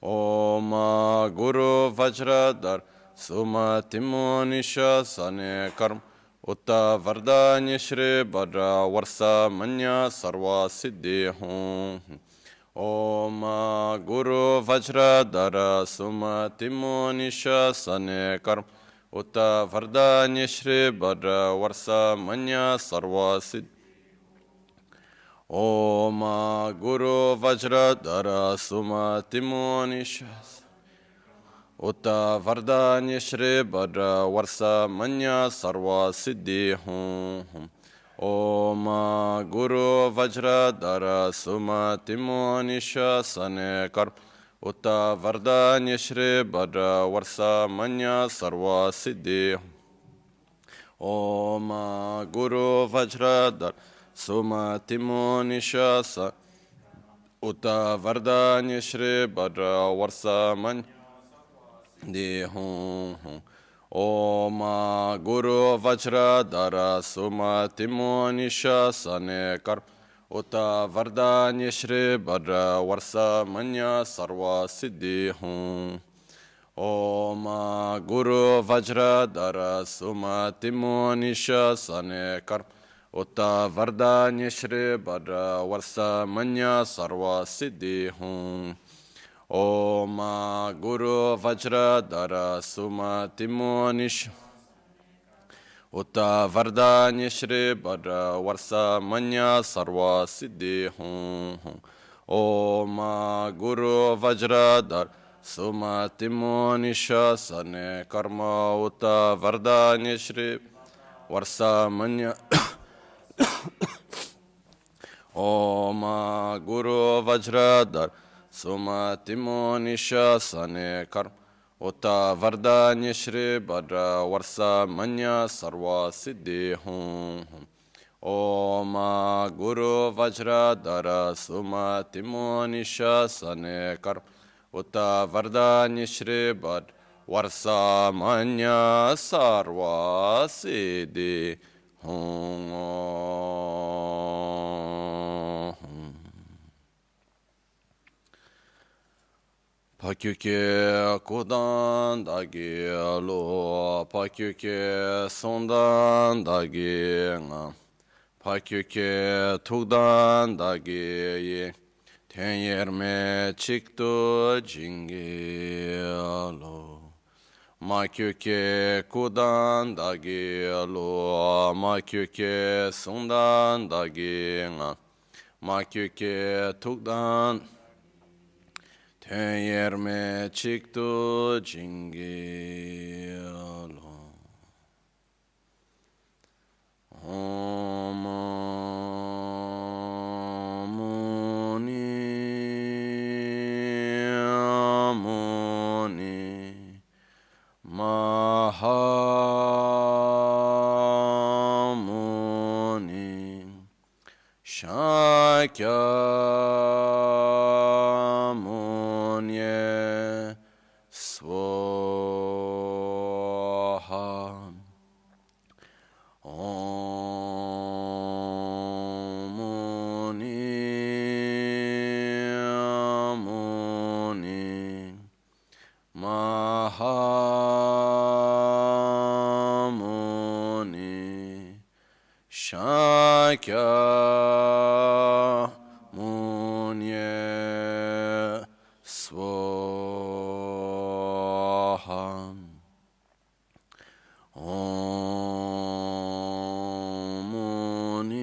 Om Guru Vajradhar Sumatimo Nisha Sane Karm Utta Vardanya Shri Bhadra Varsa Manya Sarva Siddhi Hum Om Guru Vajradhara Sumatimo Nisha Sane Karm Utta Vardanya Shri Bhadra Varsa Manya Sarva Siddhi Om Guru Vajradhara Sumatimo Nisha Utta Vardanya Shri Bhadra Varsa Manya Sarva Siddhi Hum Om Guru Vajradhara Sumatimo Nisha Sane Karm Utta Vardanya Shri Bhadra Varsa Manya Sarva Siddhi Om Guru Vajradhara Sumatimo Nisha Sane Utta Vardanya Shri Bhadra Varsa Manya Di Hum Om Guru Vajradhara Sumatimo Nisha Sane Karm Utta Vardanya Shri Bhadra Varsa Manya Sarva Siddhi Hum Om Guru Vajradhara Sumatimo Nisha Sane Karm Utta Vardanya Shri Bhadra Varsa Manya Sarva Siddhi Hum Om Guru Vajradhara Sumatimo Nisha Utta Vardanya Shri Bhadra Varsa Manya Sarva Siddhi Hum Om Guru Vajradhara Sumatimo Nisha Sane Karma Utta Vardanya Shri Varsa Manya Om Guru Vajradhara Sumatimo Nisha Sane Karm Utta Vardanya Shri Bhadra Varsa Manya Sarva Siddhi Hum Om Guru Vajradhara Sumatimo Nisha Sane Karm Utta Vardanya Shri Bhadra Varsa Manya Sarva Siddhi Hum Pakyuke Kodan Dagi Lo Pakyuke Sondan Dagi Nga Pakyuke Tugdan Dagi Tenyerme Chikto Jingi Lo Makyuke Kodan Dagi Lo Makyuke Sondan Dagi Nga Makyuke Tugdan Tenyerme Chikto Jingi Lo Om Muni Muni Maha Muni Shakya Shakya Munye Swaha Om Muni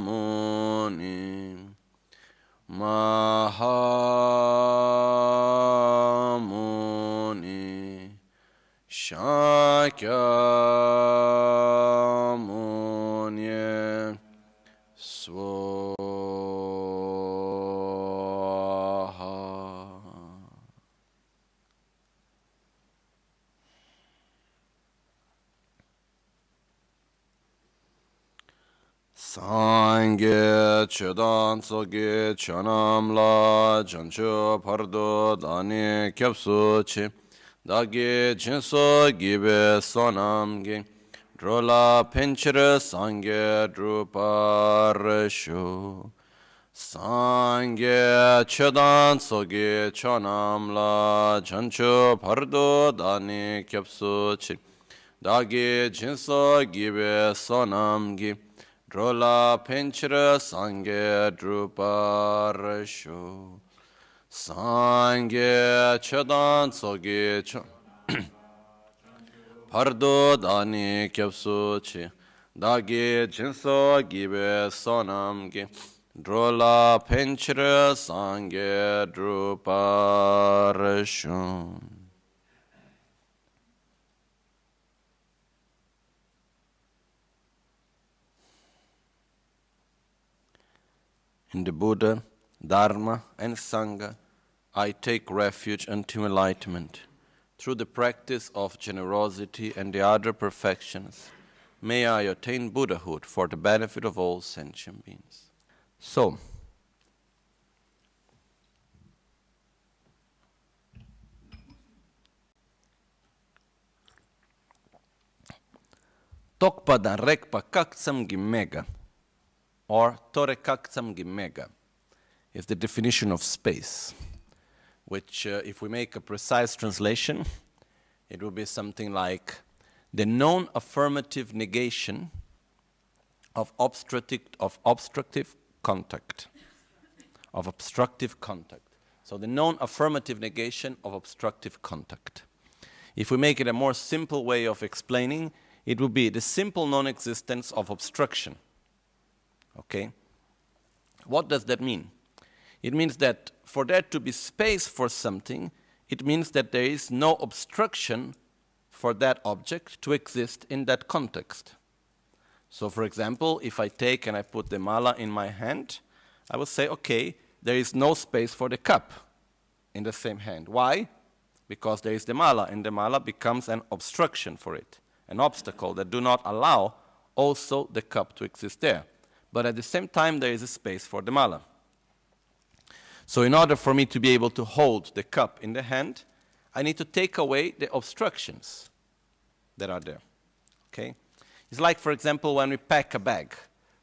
Muni Maha Muni Shakya Sangye chedan soge chanam la jancho pardo dani kyapsu chi dagi jinso gibe sonam gi drola pinchira sangye druparshu Sangye chedan soge chonam la chancho pardo dani kyapsu chi dagi jinso gibe sonam gi drola penchira sangye druparasho Sangye chedan soge pardo dani kyapsu chi dagi jinso gibe sonam gi drola penchira sangye druparashun. In the Buddha, Dharma, and Sangha, I take refuge until enlightenment. Through the practice of generosity and the other perfections, may I attain Buddhahood for the benefit of all sentient beings. So, Tokpadan rekpa kaktsam gimega, or tore kaktsam gimega, is the definition of space, which if we make a precise translation, it will be something like the non-affirmative negation of obstructive contact. So the non-affirmative negation of obstructive contact. If we make it a more simple way of explaining, it would be the simple non-existence of obstruction. Okay? What does that mean? It means that for there to be space for something, it means that there is no obstruction for that object to exist in that context. So for example, if I take and I put the mala in my hand, I will say, okay, there is no space for the cup in the same hand. Why? Because there is the mala, and the mala becomes an obstruction for it, an obstacle that do not allow also the cup to exist there. But at the same time, there is a space for the mala. So in order for me to be able to hold the cup in the hand, I need to take away the obstructions that are there. Okay? It's like, for example, when we pack a bag.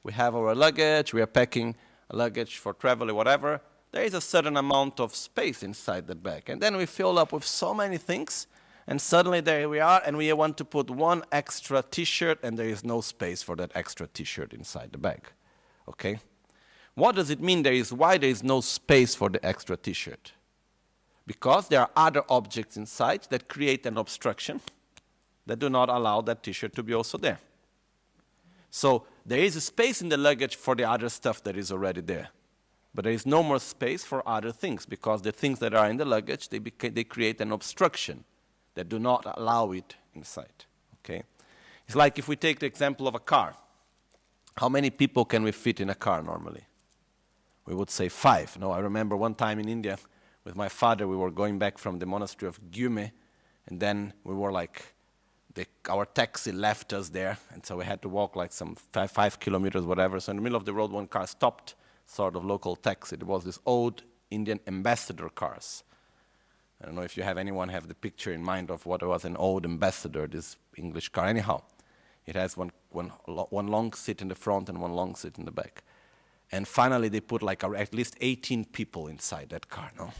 We have our luggage, we are packing a luggage for travel or whatever. There is a certain amount of space inside the bag. And then we fill up with so many things, and suddenly there we are, and we want to put one extra t-shirt, and there is no space for that extra t-shirt inside the bag. Okay? What does it mean why there is no space for the extra t-shirt? Because there are other objects inside that create an obstruction that do not allow that t-shirt to be also there. So there is a space in the luggage for the other stuff that is already there. But there is no more space for other things, because the things that are in the luggage, they create an obstruction that do not allow it inside. Okay? It's like if we take the example of a car. How many people can we fit in a car normally? We would say 5. No, I remember one time in India with my father, we were going back from the monastery of Gyume, and then we were like, our taxi left us there, and so we had to walk like some 5 kilometers, whatever. So in the middle of the road, one car stopped, sort of local taxi. It was this old Indian ambassador cars. I don't know if you anyone have the picture in mind of what was an old ambassador, this English car. Anyhow, it has one long seat in the front and one long seat in the back. And finally, they put like at least 18 people inside that car, no?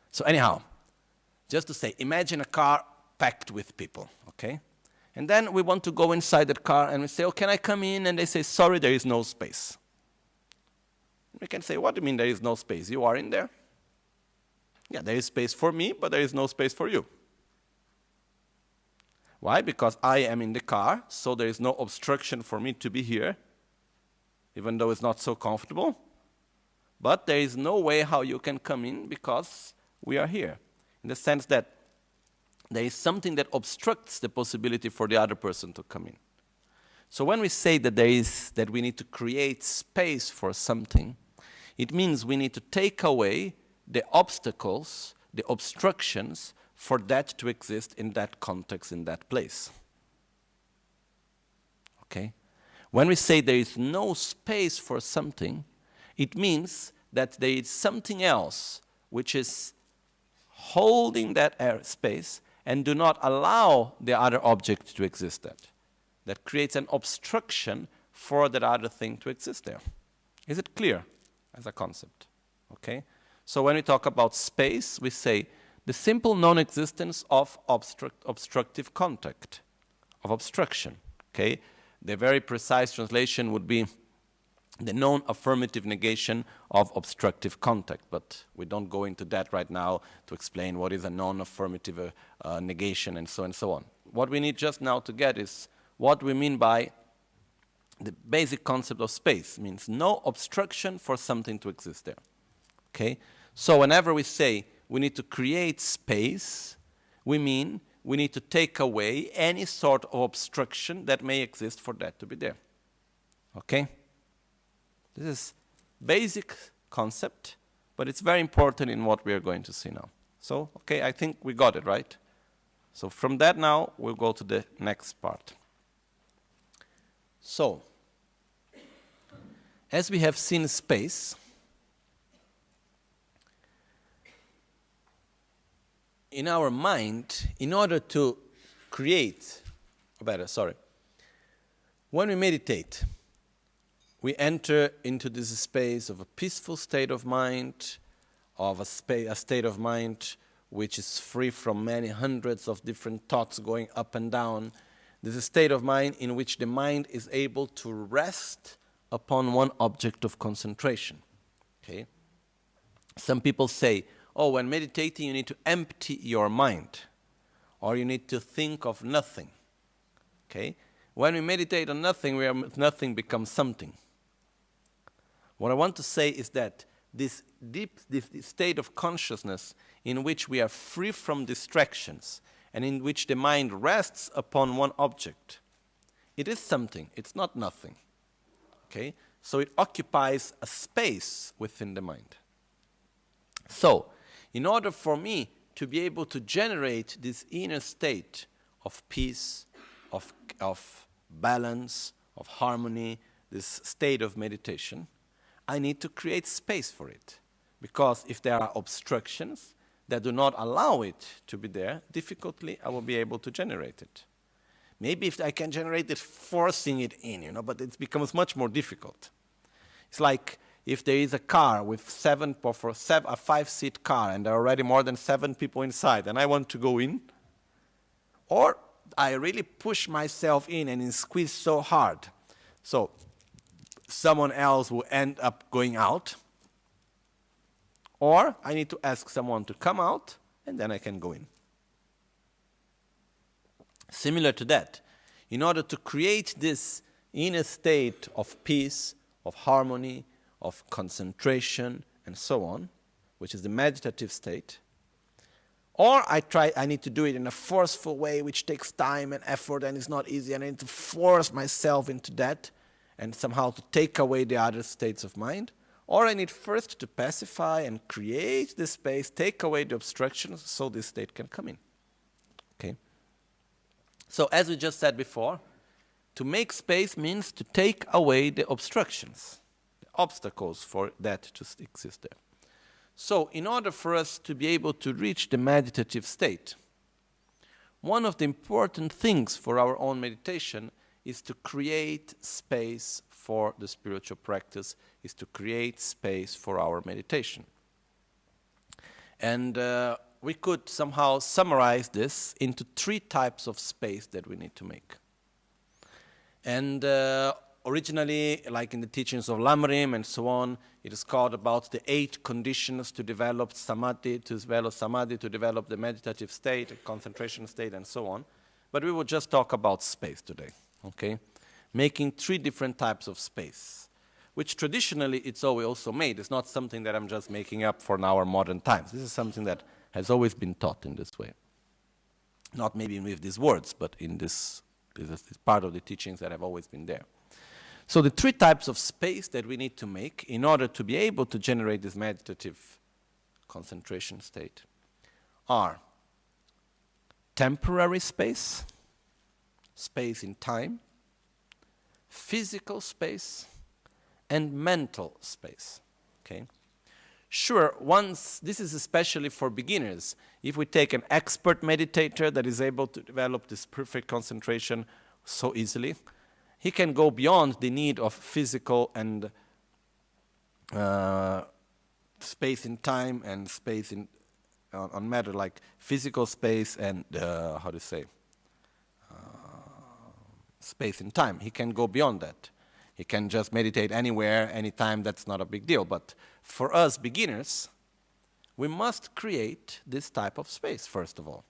So anyhow, just to say, imagine a car packed with people, okay? And then we want to go inside that car, and we say, oh, can I come in? And they say, sorry, there is no space. We can say, what do you mean there is no space? You are in there? Yeah, there is space for me, but there is no space for you. Why? Because I am in the car, so there is no obstruction for me to be here, even though it's not so comfortable. But there is no way how you can come in because we are here. In the sense that there is something that obstructs the possibility for the other person to come in. So when we say that we need to create space for something, it means we need to take away the obstacles, the obstructions for that to exist in that context, in that place. Okay? When we say there is no space for something, it means that there is something else which is holding that space and do not allow the other object to exist there. That creates an obstruction for that other thing to exist there. Is it clear? as a concept. Okay? So when we talk about space, we say the simple non-existence of obstructive contact, of obstruction. Okay? The very precise translation would be the non-affirmative negation of obstructive contact, but we don't go into that right now to explain what is a non-affirmative negation and so on. What we need just now to get is what we mean by the basic concept of space. It means no obstruction for something to exist there. Okay? So whenever we say we need to create space, we mean we need to take away any sort of obstruction that may exist for that to be there. Okay? This is basic concept, but it's very important in what we are going to see now. So, okay, I think we got it, right? So from that now, we'll go to the next part. So, as we have seen space, in our mind, in order to create, when we meditate, we enter into this space of a peaceful state of mind, of a state of mind which is free from many hundreds of different thoughts going up and down. This is a state of mind in which the mind is able to rest upon one object of concentration. Okay? Some people say, oh, when meditating you need to empty your mind, or you need to think of nothing. Okay? When we meditate on nothing, nothing becomes something. What I want to say is that this state of consciousness in which we are free from distractions and in which the mind rests upon one object, it is something, it's not nothing. Okay? So it occupies a space within the mind. So, in order for me to be able to generate this inner state of peace, of balance, of harmony, this state of meditation, I need to create space for it. Because if there are obstructions that do not allow it to be there, difficultly I will be able to generate it. Maybe if I can generate it forcing it in, but it becomes much more difficult. It's like if there is a car with a 5-seat car and there are already more than 7 people inside and I want to go in, or I really push myself in and squeeze so hard, so someone else will end up going out, or I need to ask someone to come out and then I can go in. Similar to that, in order to create this inner state of peace, of harmony, of concentration, and so on, which is the meditative state, or I need to do it in a forceful way, which takes time and effort and is not easy, and I need to force myself into that and somehow to take away the other states of mind, or I need first to pacify and create this space, take away the obstructions so this state can come in. Okay? So as we just said before, to make space means to take away the obstructions, the obstacles for that to exist there. So in order for us to be able to reach the meditative state, one of the important things for our own meditation is to create space for the spiritual practice, is to create space for our meditation. And we could somehow summarize this into 3 types of space that we need to make. And originally, like in the teachings of Lamrim and so on, it is called about the 8 conditions to develop samadhi, to develop the meditative state, a concentration state, and so on. But we will just talk about space today, okay? Making 3 different types of space, which traditionally it's also made. It's not something that I'm just making up for our modern times. This is something that has always been taught in this way. Not maybe with these words, but in this is part of the teachings that have always been there. So the 3 types of space that we need to make in order to be able to generate this meditative concentration state are temporary space, space in time, physical space, and mental space. Okay? Sure, this is especially for beginners. If we take an expert meditator that is able to develop this perfect concentration so easily, he can go beyond the need of physical and space in time and space in on matter, like physical space and how to say space in time. He can go beyond that. He can just meditate anywhere, anytime. That's not a big deal. But for us beginners, we must create this type of space first of all.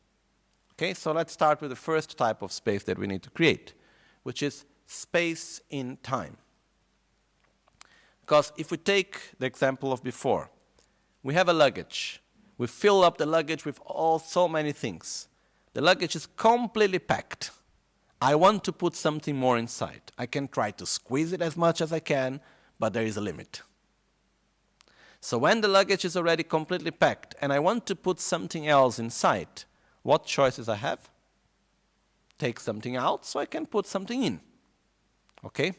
Okay, so let's start with the first type of space that we need to create, which is space in time. Because if we take the example of before, we have a luggage. We fill up the luggage with so many things. The luggage is completely packed. I want to put something more inside. I can try to squeeze it as much as I can, but there is a limit. So when the luggage is already completely packed and I want to put something else inside, what choices I have? Take something out so I can put something in. Okay?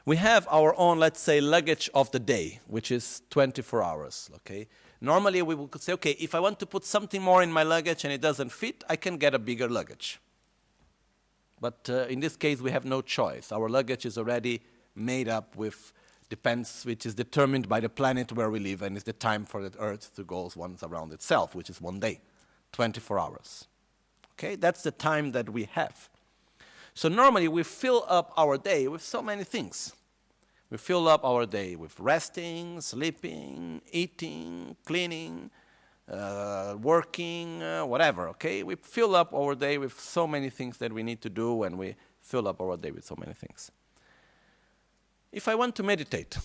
We have our own, let's say, luggage of the day, which is 24 hours. Okay? Normally we could say, okay, if I want to put something more in my luggage and it doesn't fit, I can get a bigger luggage. But in this case, we have no choice. Our luggage is already made up with, which is determined by the planet where we live, and it's the time for the Earth to go once around itself, which is one day, 24 hours. Okay, that's the time that we have. So normally we fill up our day with so many things. We fill up our day with resting, sleeping, eating, cleaning, working, whatever, okay? We fill up our day with so many things that we need to do, and we fill up our day with so many things. If I want to meditate,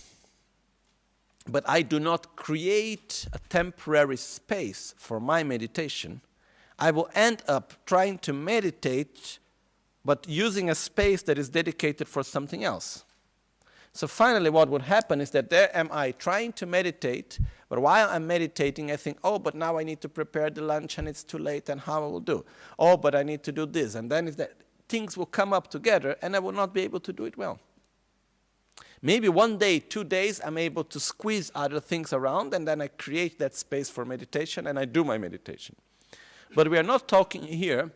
but I do not create a temporary space for my meditation, I will end up trying to meditate, but using a space that is dedicated for something else. So finally what would happen is that there am I trying to meditate, but while I'm meditating I think, oh, but now I need to prepare the lunch and it's too late and how I will do. Oh, but I need to do this. And then things will come up together and I will not be able to do it well. Maybe 1 day, 2 days, I'm able to squeeze other things around and then I create that space for meditation and I do my meditation. But we are not talking here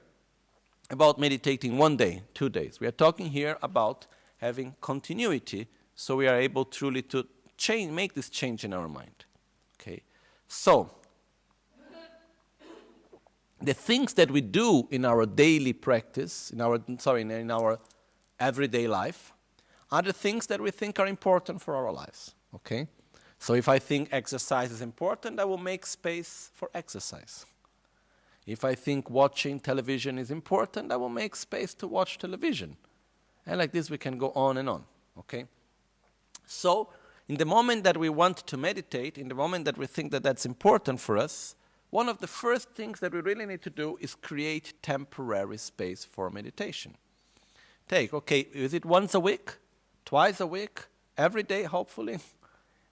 about meditating 1 day, 2 days. We are talking here about having continuity, so we are able truly to make this change in our mind. Okay, so the things that we do in our daily practice, in our everyday life, are the things that we think are important for our lives. Okay, so if I think exercise is important, I will make space for exercise. If I think watching television is important, I will make space to watch television. And like this we can go on and on, okay? So, in the moment that we want to meditate, in the moment that we think that that's important for us, one of the first things that we really need to do is create temporary space for meditation. Okay, is it once a week, twice a week, every day, hopefully?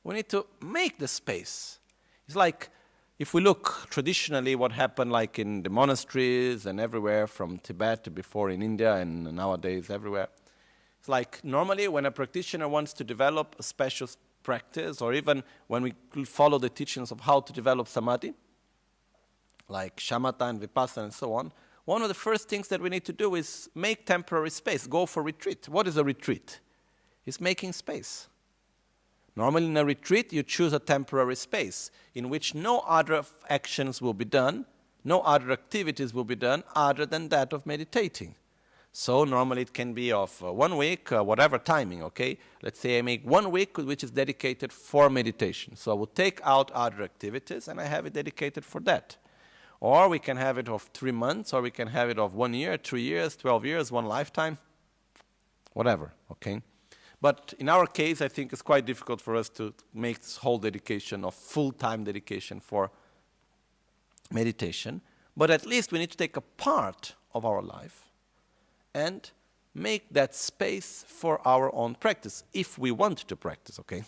We need to make the space. It's like, if we look traditionally what happened like in the monasteries and everywhere from Tibet to before in India and nowadays everywhere, it's like normally when a practitioner wants to develop a special practice, or even when we follow the teachings of how to develop samadhi, like shamatha and vipassana and so on, one of the first things that we need to do is make temporary space, go for retreat. What is a retreat? It's making space. Normally in a retreat you choose a temporary space in which no other actions will be done, no other activities will be done other than that of meditating. So normally it can be of 1 week, whatever timing, okay? Let's say I make 1 week which is dedicated for meditation. So I will take out other activities and I have it dedicated for that. Or we can have it of 3 months, or we can have it of 1 year, 3 years, 12 years, 1 lifetime, whatever, okay? But in our case, I think it's quite difficult for us to make this whole dedication of full-time dedication for meditation. But at least we need to take a part of our life and make that space for our own practice, if we want to practice, okay?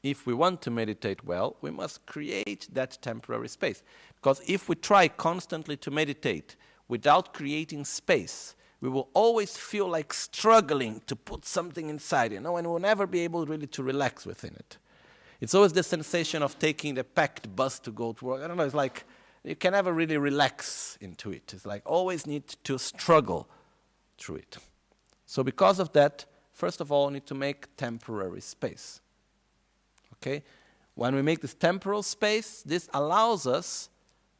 If we want to meditate well, we must create that temporary space. Because if we try constantly to meditate without creating space, we will always feel like struggling to put something inside, and we'll never be able really to relax within it. It's always the sensation of taking the packed bus to go to work. I don't know, it's like you can never really relax into it. It's like always need to struggle through it. So because of that, first of all, we need to make temporary space. Okay? When we make this temporal space, this allows us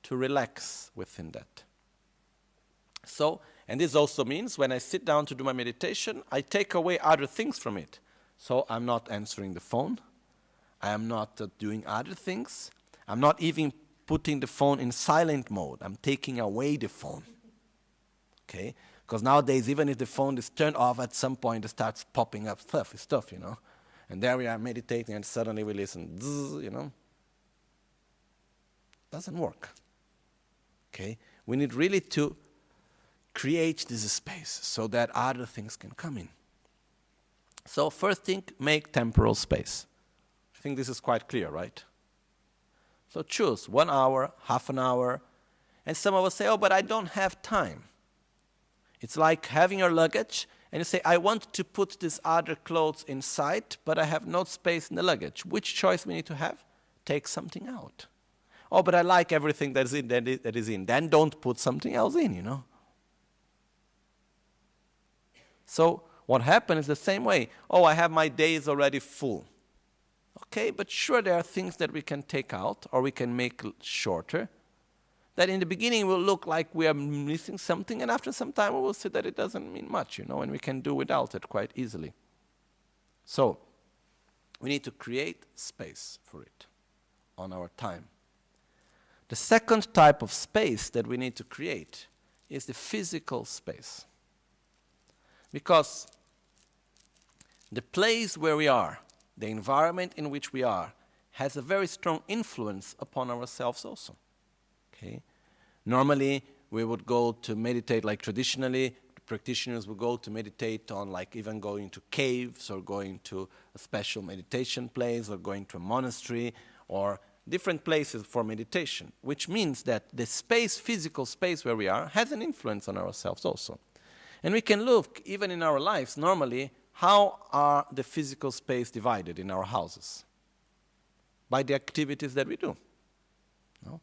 to relax within that. So, and this also means when I sit down to do my meditation, I take away other things from it. So I'm not answering the phone. I am not doing other things. I'm not even putting the phone in silent mode. I'm taking away the phone. Okay? Because nowadays, even if the phone is turned off, at some point it starts popping up stuff, you know. And there we are meditating and suddenly we listen, zzz, you know. Doesn't work. Okay? We need really to create this space so that other things can come in. So first thing, make temporal space. I think this is quite clear, right? So choose 1 hour, half an hour. And some of us say, oh, but I don't have time. It's like having your luggage and you say, I want to put these other clothes inside, but I have no space in the luggage. Which choice we need to have? Take something out. Oh, but I like everything that is in. Then don't put something else in, you know. So what happens is the same way. Oh, I have my days already full. Okay, but sure there are things that we can take out or we can make shorter. That in the beginning will look like we are missing something, and after some time we will see that it doesn't mean much, you know, and we can do without it quite easily. So, we need to create space for it on our time. The second type of space that we need to create is the physical space. Because the place where we are, the environment in which we are, has a very strong influence upon ourselves also. Okay. Normally, we would go to meditate, like traditionally, the practitioners would go to meditate on like even going to caves or going to a special meditation place or going to a monastery or different places for meditation, which means that the space, physical space where we are, has an influence on ourselves also. And we can look, even in our lives, normally, how are the physical space divided in our houses? By the activities that we do. No?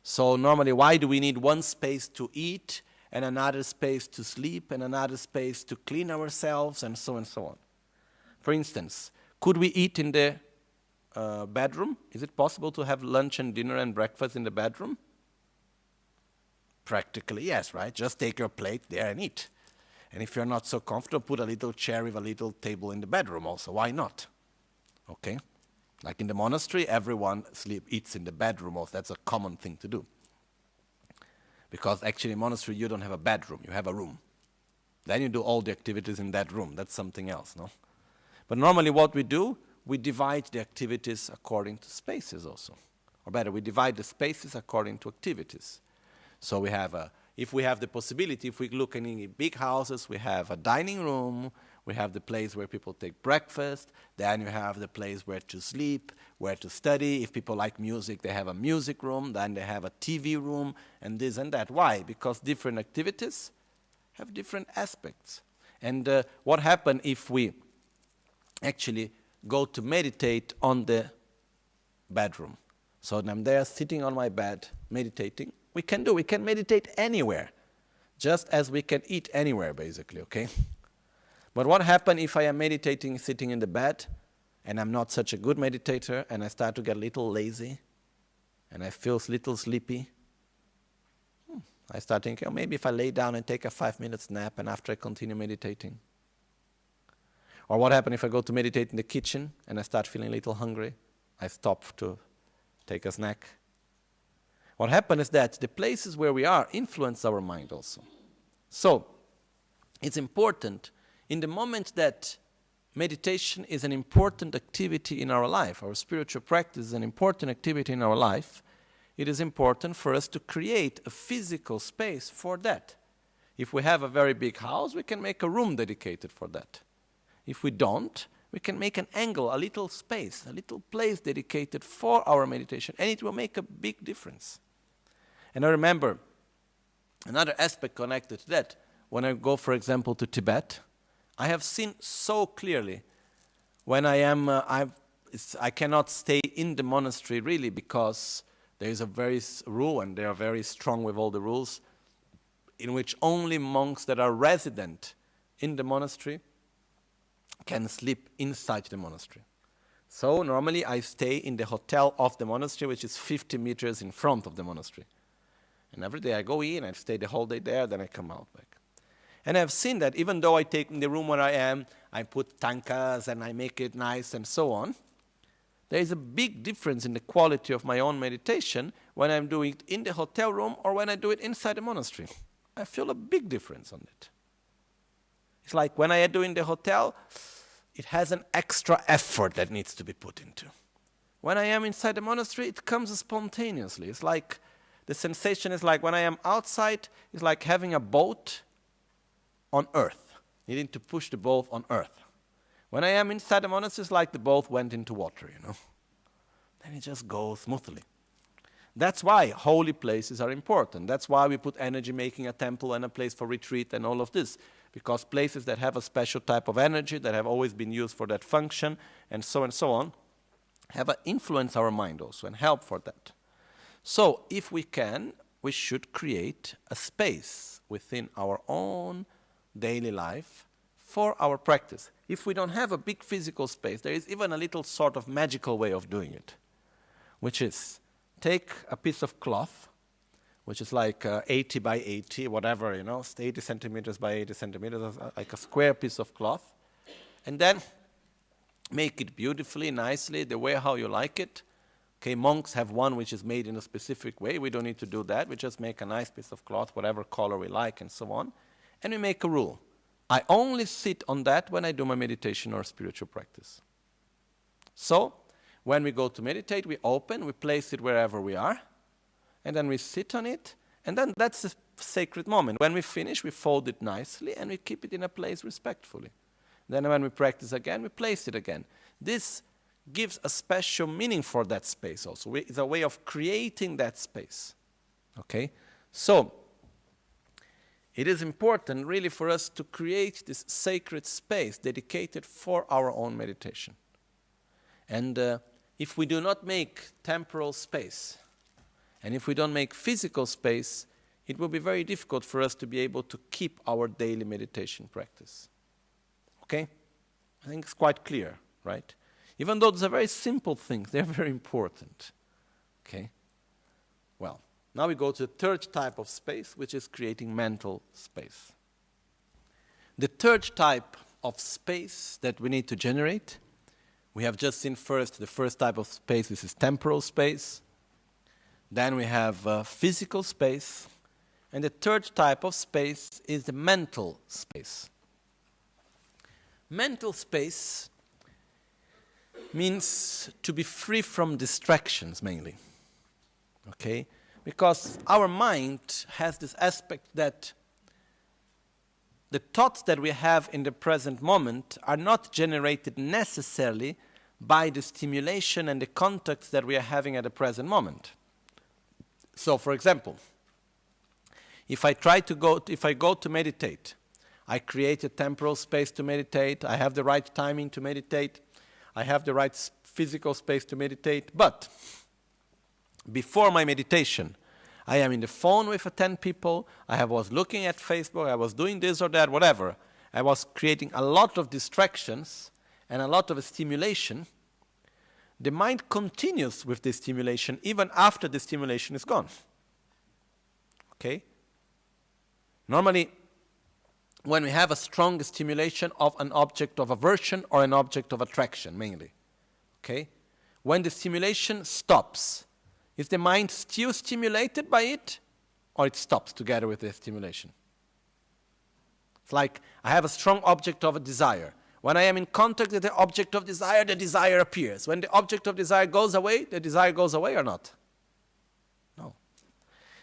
So normally, why do we need one space to eat and another space to sleep and another space to clean ourselves and so on? For instance, could we eat in the bedroom? Is it possible to have lunch and dinner and breakfast in the bedroom? Practically, yes, right? Just take your plate there and eat. And if you're not so comfortable, put a little chair with a little table in the bedroom also. Why not? Okay? Like in the monastery, everyone eats in the bedroom also. That's a common thing to do. Because actually in monastery, you don't have a bedroom. You have a room. Then you do all the activities in that room. That's something else, no? But normally what we do, we divide the activities according to spaces also. Or better, we divide the spaces according to activities. So we have if we have the possibility, if we look in big houses, we have a dining room, we have the place where people take breakfast, then you have the place where to sleep, where to study. If people like music, they have a music room, then they have a TV room, and this and that. Why? Because different activities have different aspects. And what happens if we actually go to meditate on the bedroom? So I'm there sitting on my bed, meditating. We can meditate anywhere, just as we can eat anywhere, basically, okay? But what happens if I am meditating sitting in the bed, and I'm not such a good meditator, and I start to get a little lazy, and I feel a little sleepy? I start thinking, oh, maybe if I lay down and take a 5-minute nap, and after I continue meditating. Or what happens if I go to meditate in the kitchen, and I start feeling a little hungry? I stop to take a snack. What happens is that the places where we are influence our mind also. So, it's important in the moment that meditation is an important activity in our life, our spiritual practice is an important activity in our life, it is important for us to create a physical space for that. If we have a very big house, we can make a room dedicated for that. If we don't, we can make an angle, a little space, a little place dedicated for our meditation, and it will make a big difference. And I remember another aspect connected to that. When I go, for example, to Tibet, I have seen so clearly when I cannot stay in the monastery really because there is a very rule, and they are very strong with all the rules, in which only monks that are resident in the monastery can sleep inside the monastery. So normally I stay in the hotel of the monastery, which is 50 meters in front of the monastery. And every day I go in, I stay the whole day there, then I come out back. And I've seen that even though I take in the room where I am, I put tankas and I make it nice and so on, there is a big difference in the quality of my own meditation when I'm doing it in the hotel room or when I do it inside the monastery. I feel a big difference on it. It's like when I do in the hotel, it has an extra effort that needs to be put into. When I am inside the monastery, it comes spontaneously. It's like, the sensation is like when I am outside, it's like having a boat on earth, needing to push the boat on earth. When I am inside the monastery, it's like the boat went into water, Then it just goes smoothly. That's why holy places are important. That's why we put energy making a temple and a place for retreat and all of this. Because places that have a special type of energy, that have always been used for that function, and so on, have influence our mind also and help for that. So if we can, we should create a space within our own daily life for our practice. If we don't have a big physical space, there is even a little sort of magical way of doing it, which is take a piece of cloth, which is like 80 by 80, whatever, 80 centimeters by 80 centimeters, like a square piece of cloth, and then make it beautifully, nicely, the way how you like it. Okay, monks have one which is made in a specific way. We don't need to do that. We just make a nice piece of cloth, whatever color we like, and so on. And we make a rule. I only sit on that when I do my meditation or spiritual practice. So, when we go to meditate, we open, we place it wherever we are, and then we sit on it, and then that's a sacred moment. When we finish, we fold it nicely, and we keep it in a place respectfully. Then when we practice again, we place it again. This gives a special meaning for that space also. It's a way of creating that space. Okay? So, it is important really for us to create this sacred space dedicated for our own meditation. And if we do not make temporal space, and if we don't make physical space, it will be very difficult for us to be able to keep our daily meditation practice. Okay? I think it's quite clear, right? Even though those are very simple things, they're very important. Okay? Well, now we go to the third type of space, which is creating mental space. The third type of space that we need to generate, we have just seen first, the first type of space, this is temporal space. Then we have physical space. And the third type of space is the mental space. Mental space means to be free from distractions mainly. Okay? Because our mind has this aspect that the thoughts that we have in the present moment are not generated necessarily by the stimulation and the contacts that we are having at the present moment. So, for example, if I go to meditate, I create a temporal space to meditate, I have the right timing to meditate, I have the right physical space to meditate, but before my meditation, I am in the phone with 10 people, I was looking at Facebook, I was doing this or that, whatever. I was creating a lot of distractions and a lot of stimulation. The mind continues with this stimulation even after the stimulation is gone. Okay? Normally, when we have a strong stimulation of an object of aversion or an object of attraction, mainly. Okay? When the stimulation stops, is the mind still stimulated by it, or it stops together with the stimulation? It's like I have a strong object of a desire. When I am in contact with the object of desire, the desire appears. When the object of desire goes away, the desire goes away or not? No.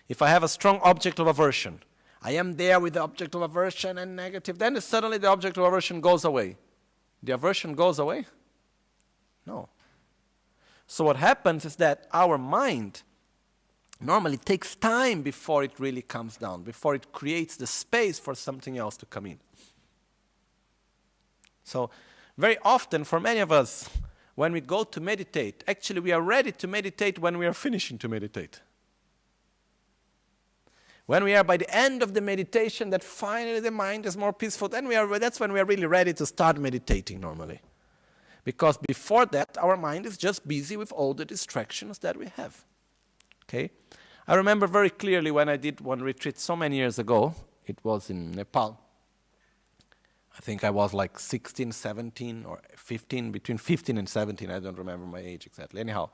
If I have a strong object of aversion, I am there with the object of aversion and negative, then suddenly the object of aversion goes away. The aversion goes away? No. So what happens is that our mind normally takes time before it really comes down, before it creates the space for something else to come in. So very often for many of us, when we go to meditate, actually we are ready to meditate when we are finishing to meditate. When we are by the end of the meditation, that finally the mind is more peaceful, then that's when we are really ready to start meditating normally. Because before that, our mind is just busy with all the distractions that we have. Okay? I remember very clearly when I did one retreat so many years ago. It was in Nepal. I think I was like 16, 17, or 15, between 15 and 17. I don't remember my age exactly. Anyhow.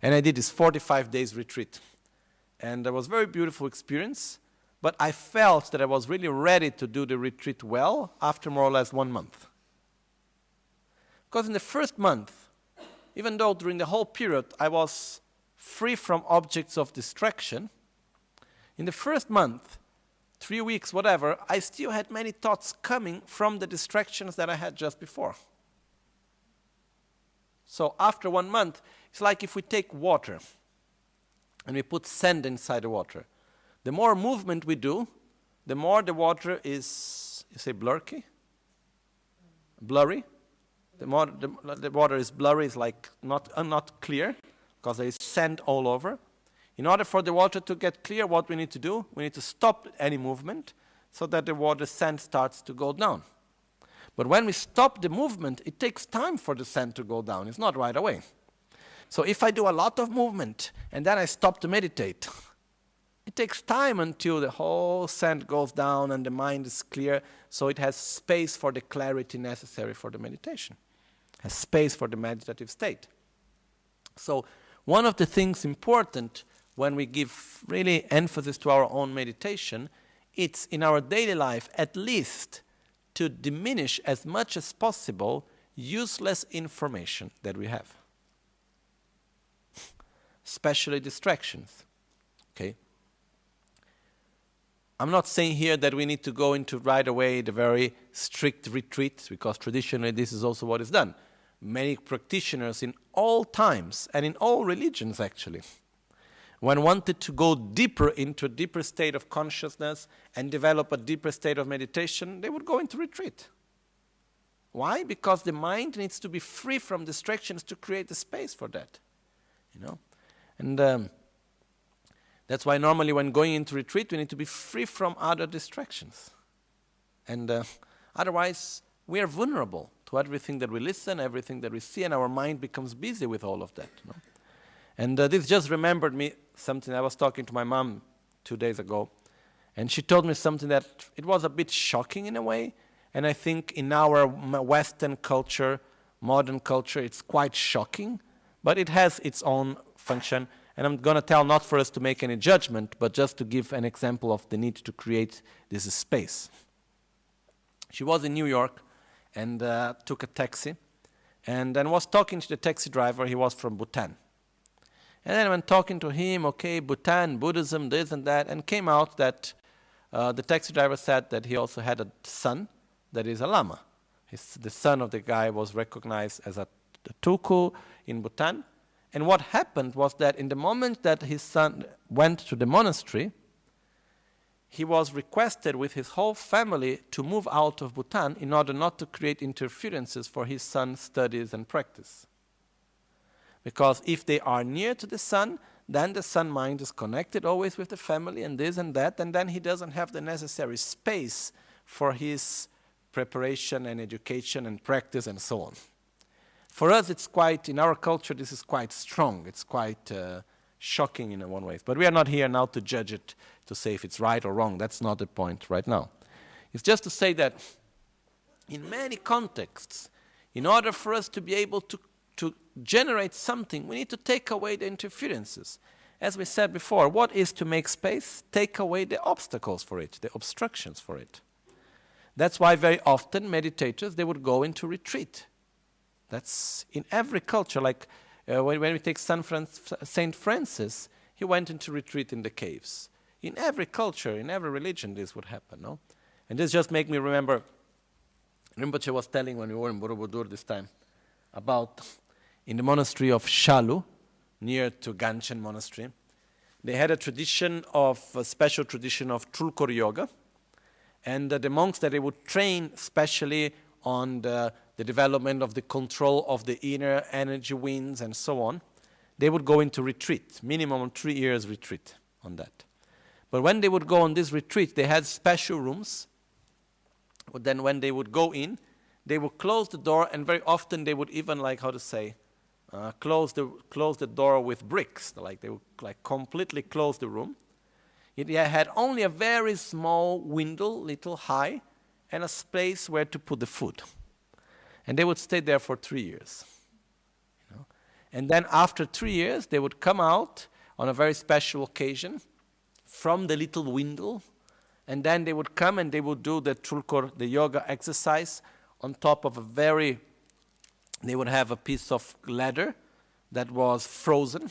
And I did this 45 days retreat. And it was a very beautiful experience. But I felt that I was really ready to do the retreat well after more or less 1 month. Because in the first month, even though during the whole period I was free from objects of distraction, in the first month, 3 weeks, whatever, I still had many thoughts coming from the distractions that I had just before. So after 1 month, it's like if we take water and we put sand inside the water. The more movement we do, the more the water is, you say blurry? Blurry? The more the water is blurry, it's like not clear, because there is sand all over. In order for the water to get clear, what we need to do, we need to stop any movement so that the water sand starts to go down. But when we stop the movement, it takes time for the sand to go down. It's not right away. So if I do a lot of movement and then I stop to meditate, it takes time until the whole sand goes down and the mind is clear, so it has space for the clarity necessary for the meditation, has space for the meditative state. So one of the things important when we give really emphasis to our own meditation, it's in our daily life at least to diminish as much as possible useless information that we have, especially distractions. Okay? I'm not saying here that we need to go into right away the very strict retreat, because traditionally this is also what is done. Many practitioners in all times and in all religions actually, when wanted to go deeper into a deeper state of consciousness and develop a deeper state of meditation, they would go into retreat. Why? Because the mind needs to be free from distractions to create the space for that. You know, and that's why normally when going into retreat, we need to be free from other distractions. And otherwise, we are vulnerable to everything that we listen, everything that we see, and our mind becomes busy with all of that. You know? And this just remembered me something. I was talking to my mom 2 days ago, and she told me something that it was a bit shocking in a way, and I think in our Western culture, modern culture, it's quite shocking, but it has its own function. And I'm going to tell not for us to make any judgment, but just to give an example of the need to create this space. She was in New York and took a taxi, and then was talking to the taxi driver. He was from Bhutan. And then when talking to him, okay, Bhutan, Buddhism, this and that, and came out that the taxi driver said that he also had a son that is a Lama. The son of the guy was recognized as a Tulku in Bhutan. And what happened was that in the moment that his son went to the monastery, he was requested with his whole family to move out of Bhutan in order not to create interferences for his son's studies and practice. Because if they are near to the son, then the son mind is connected always with the family and this and that, and then he doesn't have the necessary space for his preparation and education and practice and so on. For us, it's quite, in our culture, this is quite strong. It's quite shocking in one way. But we are not here now to judge it, to say if it's right or wrong. That's not the point right now. It's just to say that in many contexts, in order for us to be able to generate something, we need to take away the interferences. As we said before, what is to make space? Take away the obstacles for it, the obstructions for it. That's why very often meditators, they would go into retreat. That's in every culture. Like when we take Saint Francis, he went into retreat in the caves. In every culture, in every religion, this would happen, no? And this just makes me remember, Rinpoche was telling when we were in Borobudur this time, about in the monastery of Shalu, near to Ganchen monastery, they had a special tradition of Trulkor yoga, and the monks that they would train specially on the development of the control of the inner energy winds and so on, they would go into retreat, minimum 3 years retreat on that. But when they would go on this retreat, they had special rooms. But then when they would go in, they would close the door, and very often they would even, like, how to say, close the door with bricks. Like, they would like completely close the room. It had only a very small window, little high, and a space where to put the food. And they would stay there for 3 years. You know? And then after 3 years, they would come out on a very special occasion from the little window, and then they would come and they would do the trulkor, the yoga exercise, on top of they would have a piece of leather that was frozen.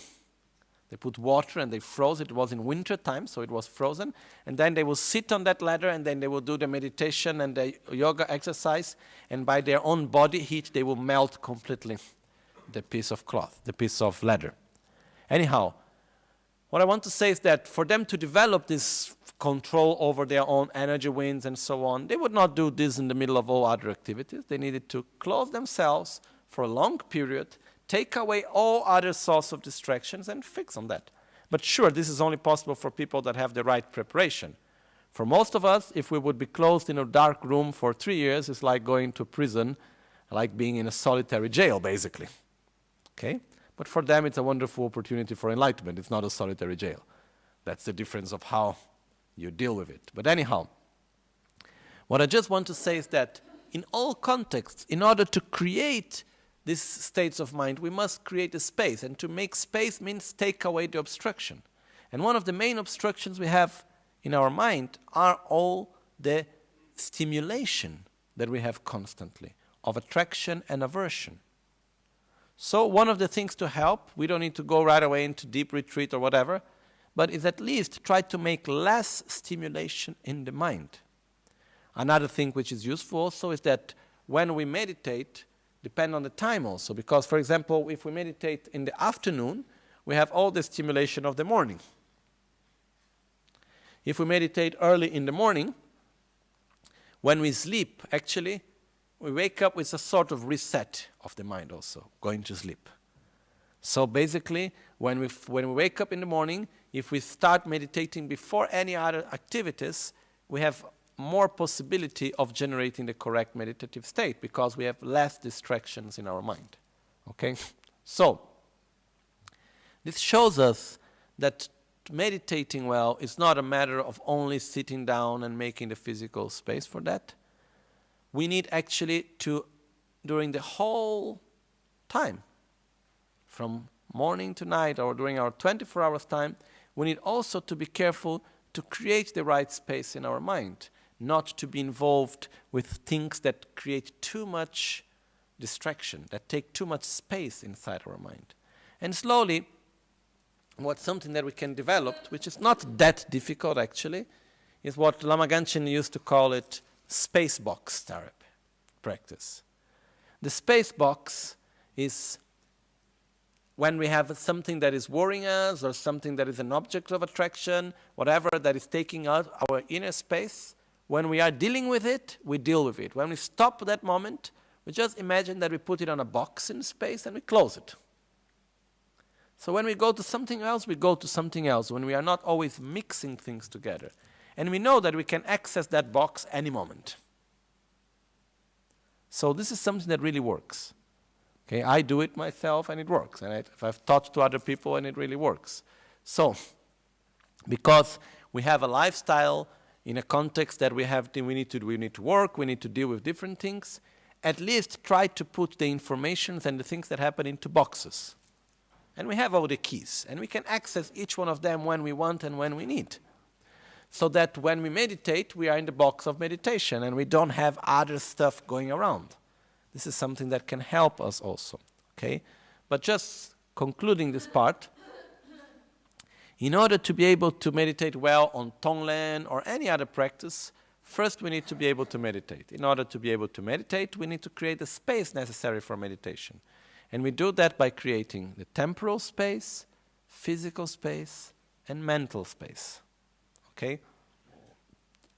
They put water and they froze it. It was in winter time, so it was frozen. And then they would sit on that ladder, and then they would do the meditation and the yoga exercise. And by their own body heat, they will melt completely the piece of cloth, the piece of leather. Anyhow, what I want to say is that for them to develop this control over their own energy winds and so on, they would not do this in the middle of all other activities. They needed to close themselves for a long period, take away all other source of distractions, and fix on that. But sure, this is only possible for people that have the right preparation. For most of us, if we would be closed in a dark room for 3 years, it's like going to prison, like being in a solitary jail, basically. Okay? But for them, it's a wonderful opportunity for enlightenment. It's not a solitary jail. That's the difference of how you deal with it. But anyhow, what I just want to say is that in all contexts, in order to create these states of mind, we must create a space. And to make space means take away the obstruction. And one of the main obstructions we have in our mind are all the stimulation that we have constantly of attraction and aversion. So one of the things to help, we don't need to go right away into deep retreat or whatever, but is at least try to make less stimulation in the mind. Another thing which is useful also is that when we meditate, depend on the time also, because for example, if we meditate in the afternoon, we have all the stimulation of the morning. If we meditate early in the morning, when we sleep, actually, we wake up with a sort of reset of the mind also, going to sleep. So basically, when we wake up in the morning, if we start meditating before any other activities, we have more possibility of generating the correct meditative state because we have less distractions in our mind. Okay? So, this shows us that meditating well is not a matter of only sitting down and making the physical space for that. We need actually to, during the whole time, from morning to night or during our 24 hours time, we need also to be careful to create the right space in our mind, not to be involved with things that create too much distraction, that take too much space inside our mind. And slowly, what's something that we can develop, which is not that difficult actually, is what Lama Ganchen used to call it space box therapy practice. The space box is when we have something that is worrying us or something that is an object of attraction, whatever that is taking out our inner space, when we are dealing with it, we deal with it. When we stop that moment, we just imagine that we put it on a box in space and we close it. So when we go to something else, we go to something else, when we are not always mixing things together. And we know that we can access that box any moment. So this is something that really works. Okay, I do it myself and it works. And I've taught to other people and it really works. So, because we have a lifestyle in a context that we need to work, we need to deal with different things, at least try to put the information and the things that happen into boxes. And we have all the keys. And we can access each one of them when we want and when we need. So that when we meditate, we are in the box of meditation and we don't have other stuff going around. This is something that can help us also, okay? But just concluding this part, in order to be able to meditate well on tonglen or any other practice, first we need to be able to meditate. In order to be able to meditate, we need to create the space necessary for meditation. And we do that by creating the temporal space, physical space, and mental space. Okay?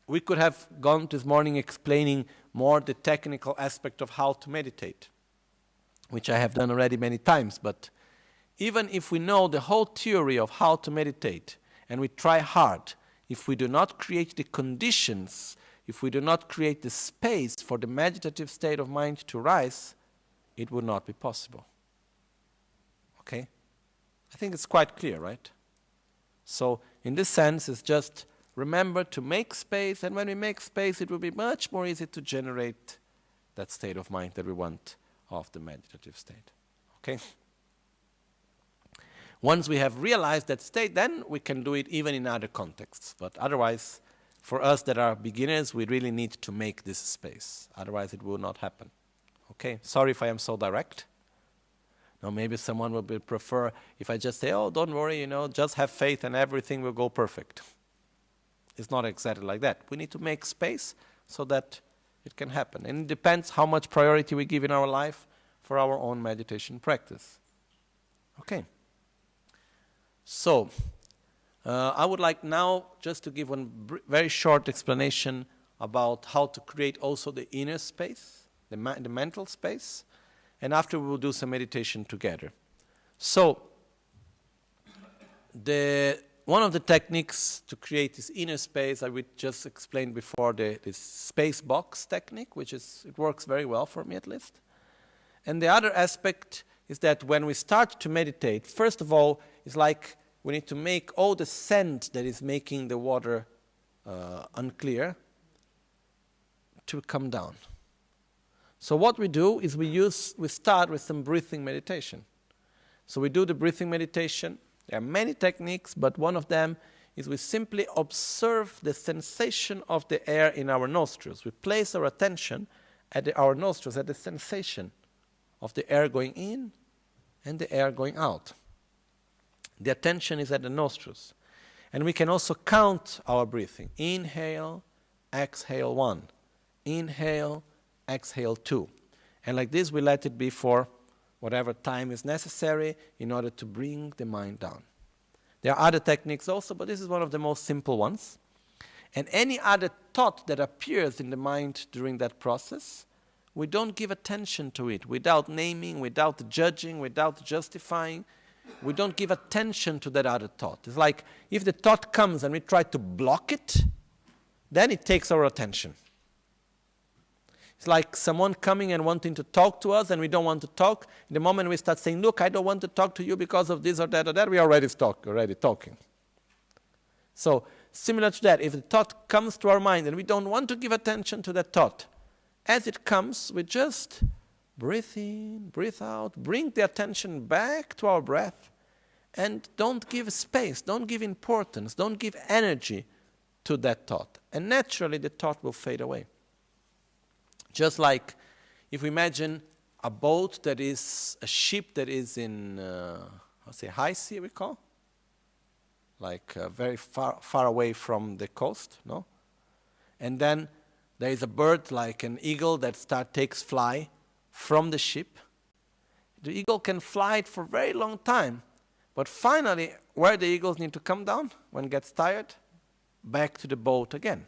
We could have gone this morning explaining more the technical aspect of how to meditate, which I have done already many times, but even if we know the whole theory of how to meditate, and we try hard, if we do not create the conditions if we do not create the space for the meditative state of mind to rise, it would not be possible. Okay? I think it's quite clear, right? So, in this sense, it's just remember to make space, and when we make space, it will be much more easy to generate that state of mind that we want of the meditative state. Okay? Once we have realized that state, then we can do it even in other contexts. But otherwise, for us that are beginners, we really need to make this space. Otherwise, it will not happen. Okay? Sorry if I am so direct. Now, maybe someone will prefer if I just say, oh, don't worry, just have faith and everything will go perfect. It's not exactly like that. We need to make space so that it can happen. And it depends how much priority we give in our life for our own meditation practice. Okay. So, I would like now just to give one very short explanation about how to create also the inner space, the mental space, and after we will do some meditation together. So, one of the techniques to create this inner space, I would just explain before, this space box technique, it works very well for me at least. And the other aspect is that when we start to meditate, first of all, it's like we need to make all the sand that is making the water unclear to come down. So what we do is we start with some breathing meditation. So we do the breathing meditation. There are many techniques, but one of them is we simply observe the sensation of the air in our nostrils. We place our attention at our nostrils, at the sensation of the air going in and the air going out. The attention is at the nostrils. And we can also count our breathing. Inhale, exhale 1. Inhale, exhale 2. And like this we let it be for whatever time is necessary in order to bring the mind down. There are other techniques also, but this is one of the most simple ones. And any other thought that appears in the mind during that process, we don't give attention to it without naming, without judging, without justifying. We don't give attention to that other thought. It's like if the thought comes and we try to block it, then it takes our attention. It's like someone coming and wanting to talk to us and we don't want to talk. The moment we start saying, look, I don't want to talk to you because of this or that, we are already talking. So, similar to that, if the thought comes to our mind and we don't want to give attention to that thought, as it comes, we just breathe in, breathe out, bring the attention back to our breath, and don't give space, don't give importance, don't give energy to that thought. And naturally, the thought will fade away. Just like if we imagine a boat that is, a ship that is in, high sea we call? Like very far away from the coast, no? And then there is a bird like an eagle that takes fly from the ship. The eagle can fly it for a very long time. But finally, where the eagles need to come down when it gets tired? Back to the boat again.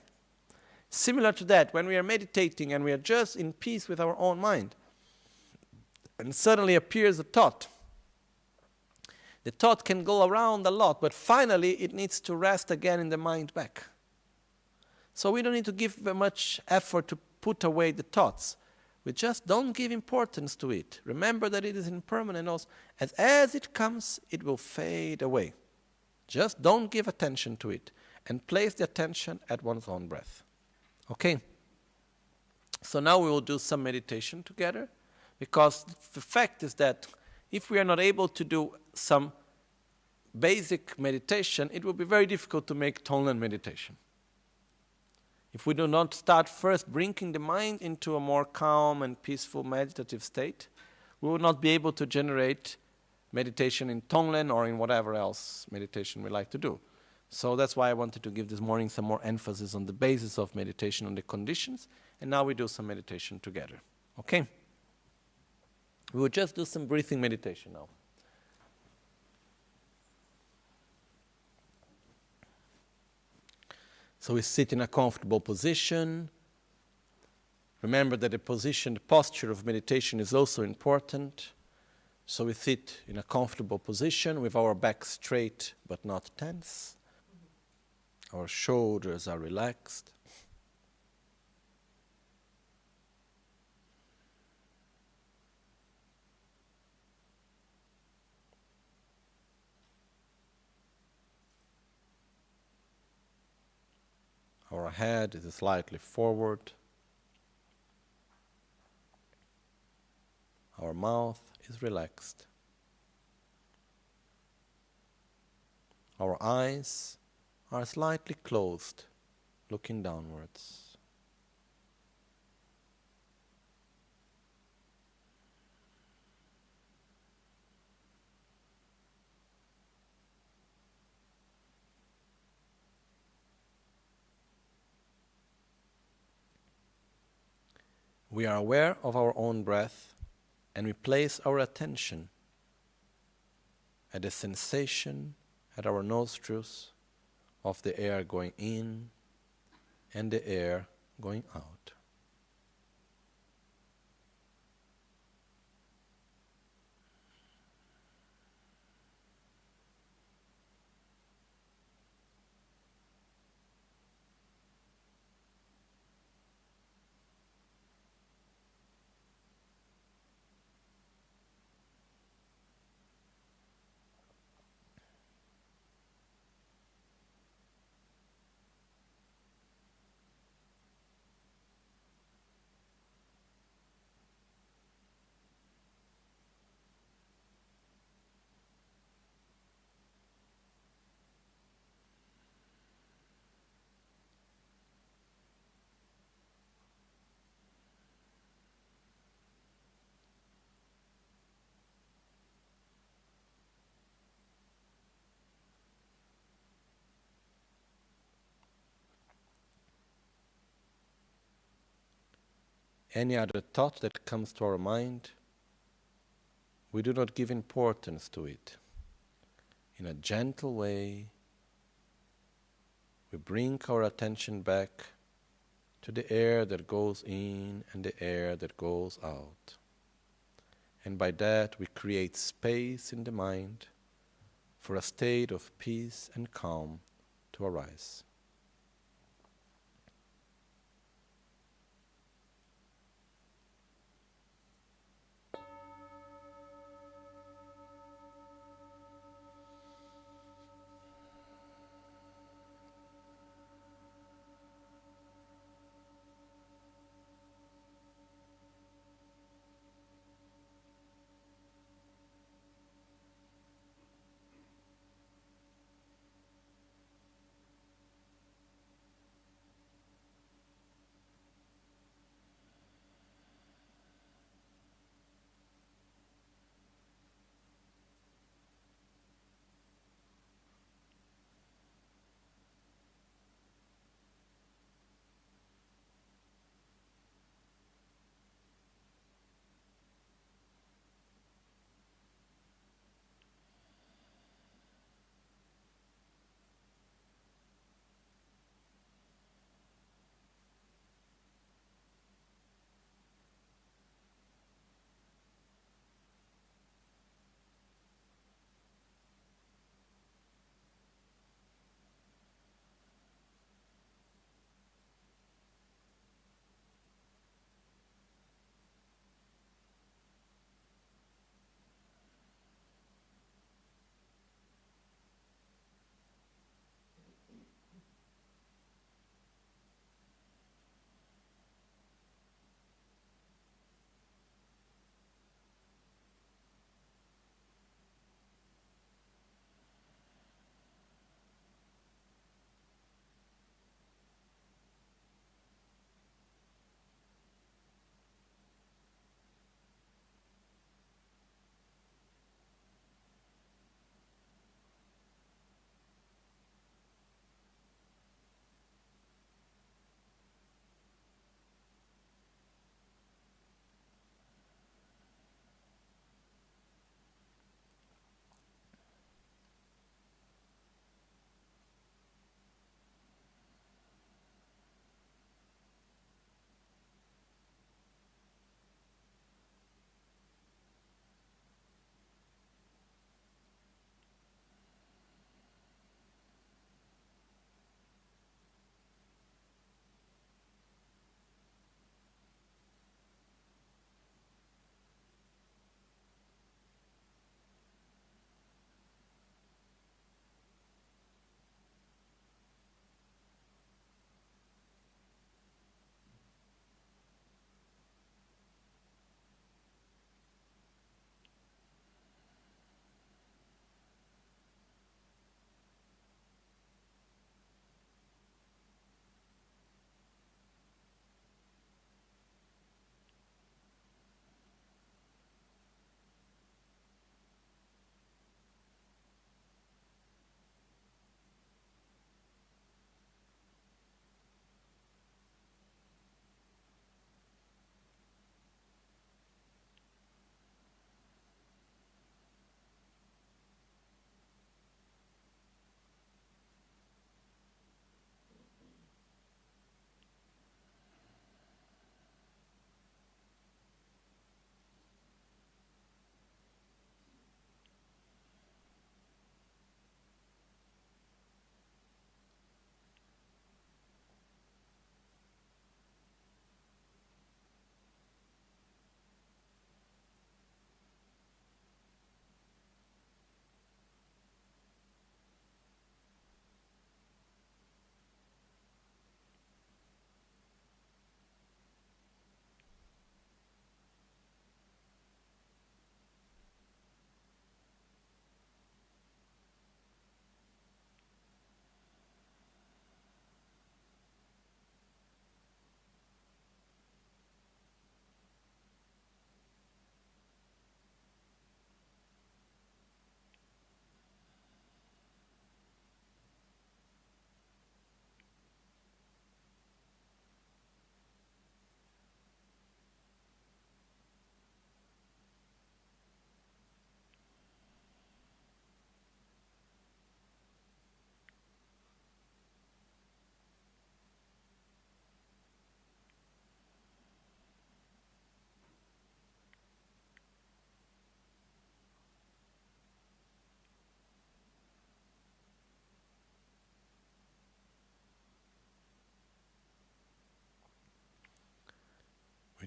Similar to that, when we are meditating and we are just in peace with our own mind, and suddenly appears a thought. The thought can go around a lot, but finally it needs to rest again in the mind back. So we don't need to give very much effort to put away the thoughts. We just don't give importance to it. Remember that it is impermanent also. As it comes, it will fade away. Just don't give attention to it and place the attention at one's own breath. Okay? So now we will do some meditation together, because the fact is that if we are not able to do some basic meditation, it will be very difficult to make tonglen meditation. If we do not start first bringing the mind into a more calm and peaceful meditative state, we will not be able to generate meditation in tonglen or in whatever else meditation we like to do. So that's why I wanted to give this morning some more emphasis on the basis of meditation, on the conditions, and now we do some meditation together. Okay? We will just do some breathing meditation now. So we sit in a comfortable position. Remember that the posture of meditation is also important. So we sit in a comfortable position with our back straight but not tense. Our shoulders are relaxed. Our head is slightly forward. Our mouth is relaxed. Our eyes are slightly closed, looking downwards. We are aware of our own breath, and we place our attention at the sensation at our nostrils of the air going in and the air going out. Any other thought that comes to our mind, we do not give importance to it. In a gentle way, we bring our attention back to the air that goes in and the air that goes out. And by that we create space in the mind for a state of peace and calm to arise.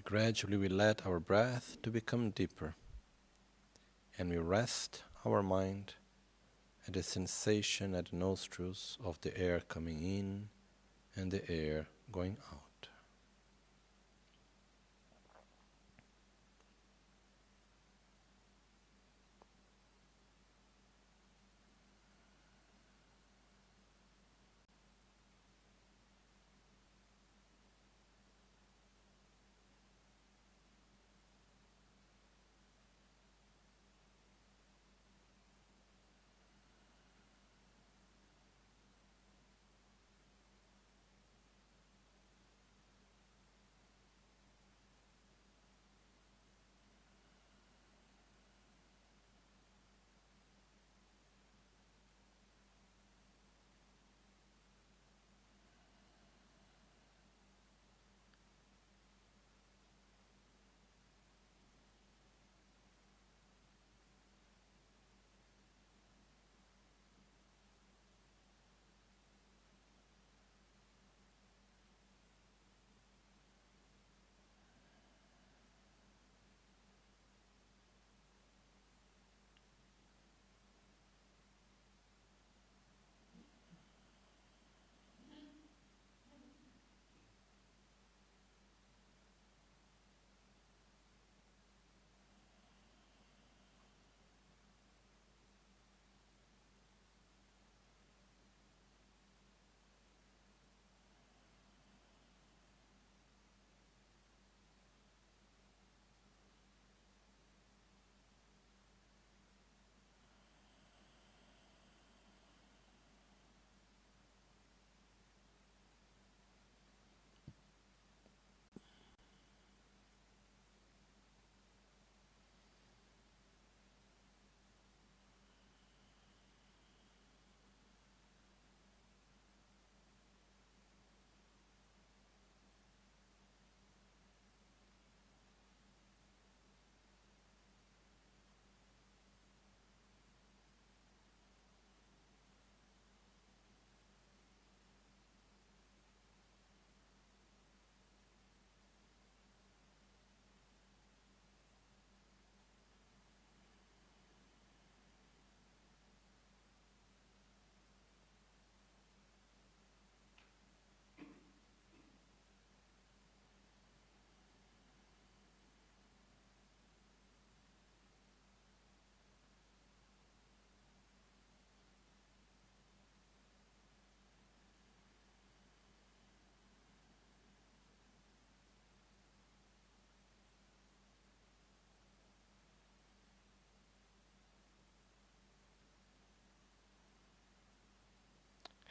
Gradually we let our breath to become deeper, and we rest our mind at the sensation at the nostrils of the air coming in and the air going out.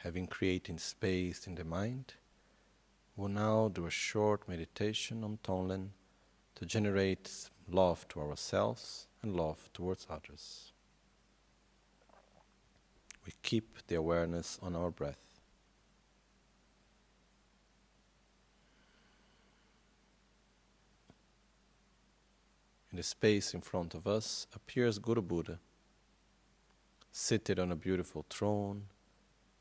Having created space in the mind, we'll now do a short meditation on tonglen to generate love to ourselves and love towards others. We keep the awareness on our breath. In the space in front of us appears Guru Buddha, seated on a beautiful throne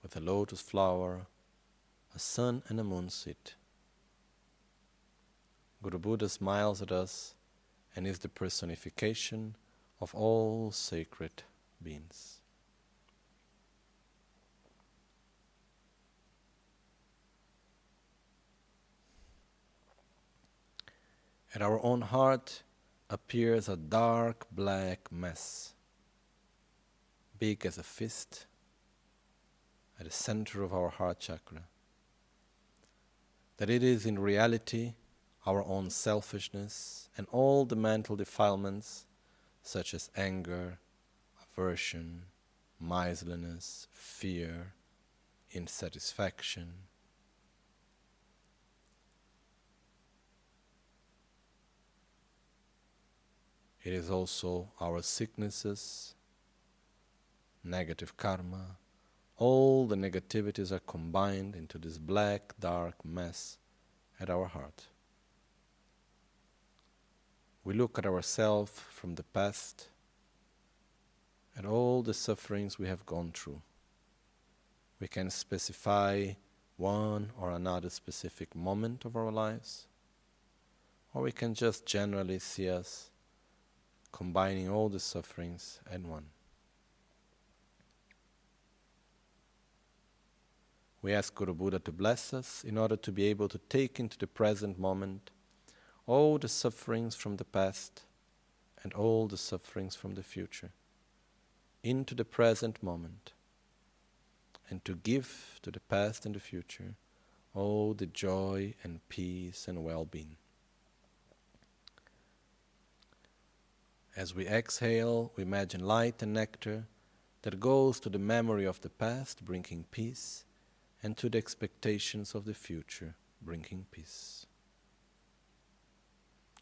with a lotus flower, a sun and a moon sit. Guru Buddha smiles at us and is the personification of all sacred beings. At our own heart appears a dark black mass, big as a fist, at the center of our heart chakra. That it is in reality our own selfishness and all the mental defilements such as anger, aversion, miserliness, fear, insatisfaction. It is also our sicknesses, negative karma. All the negativities are combined into this black, dark mess at our heart. We look at ourselves from the past, at all the sufferings we have gone through. We can specify one or another specific moment of our lives, or we can just generally see us combining all the sufferings in one. We ask Guru Buddha to bless us in order to be able to take into the present moment all the sufferings from the past and all the sufferings from the future into the present moment, and to give to the past and the future all the joy and peace and well-being. As we exhale, we imagine light and nectar that goes to the memory of the past, bringing peace, and to the expectations of the future, bringing peace.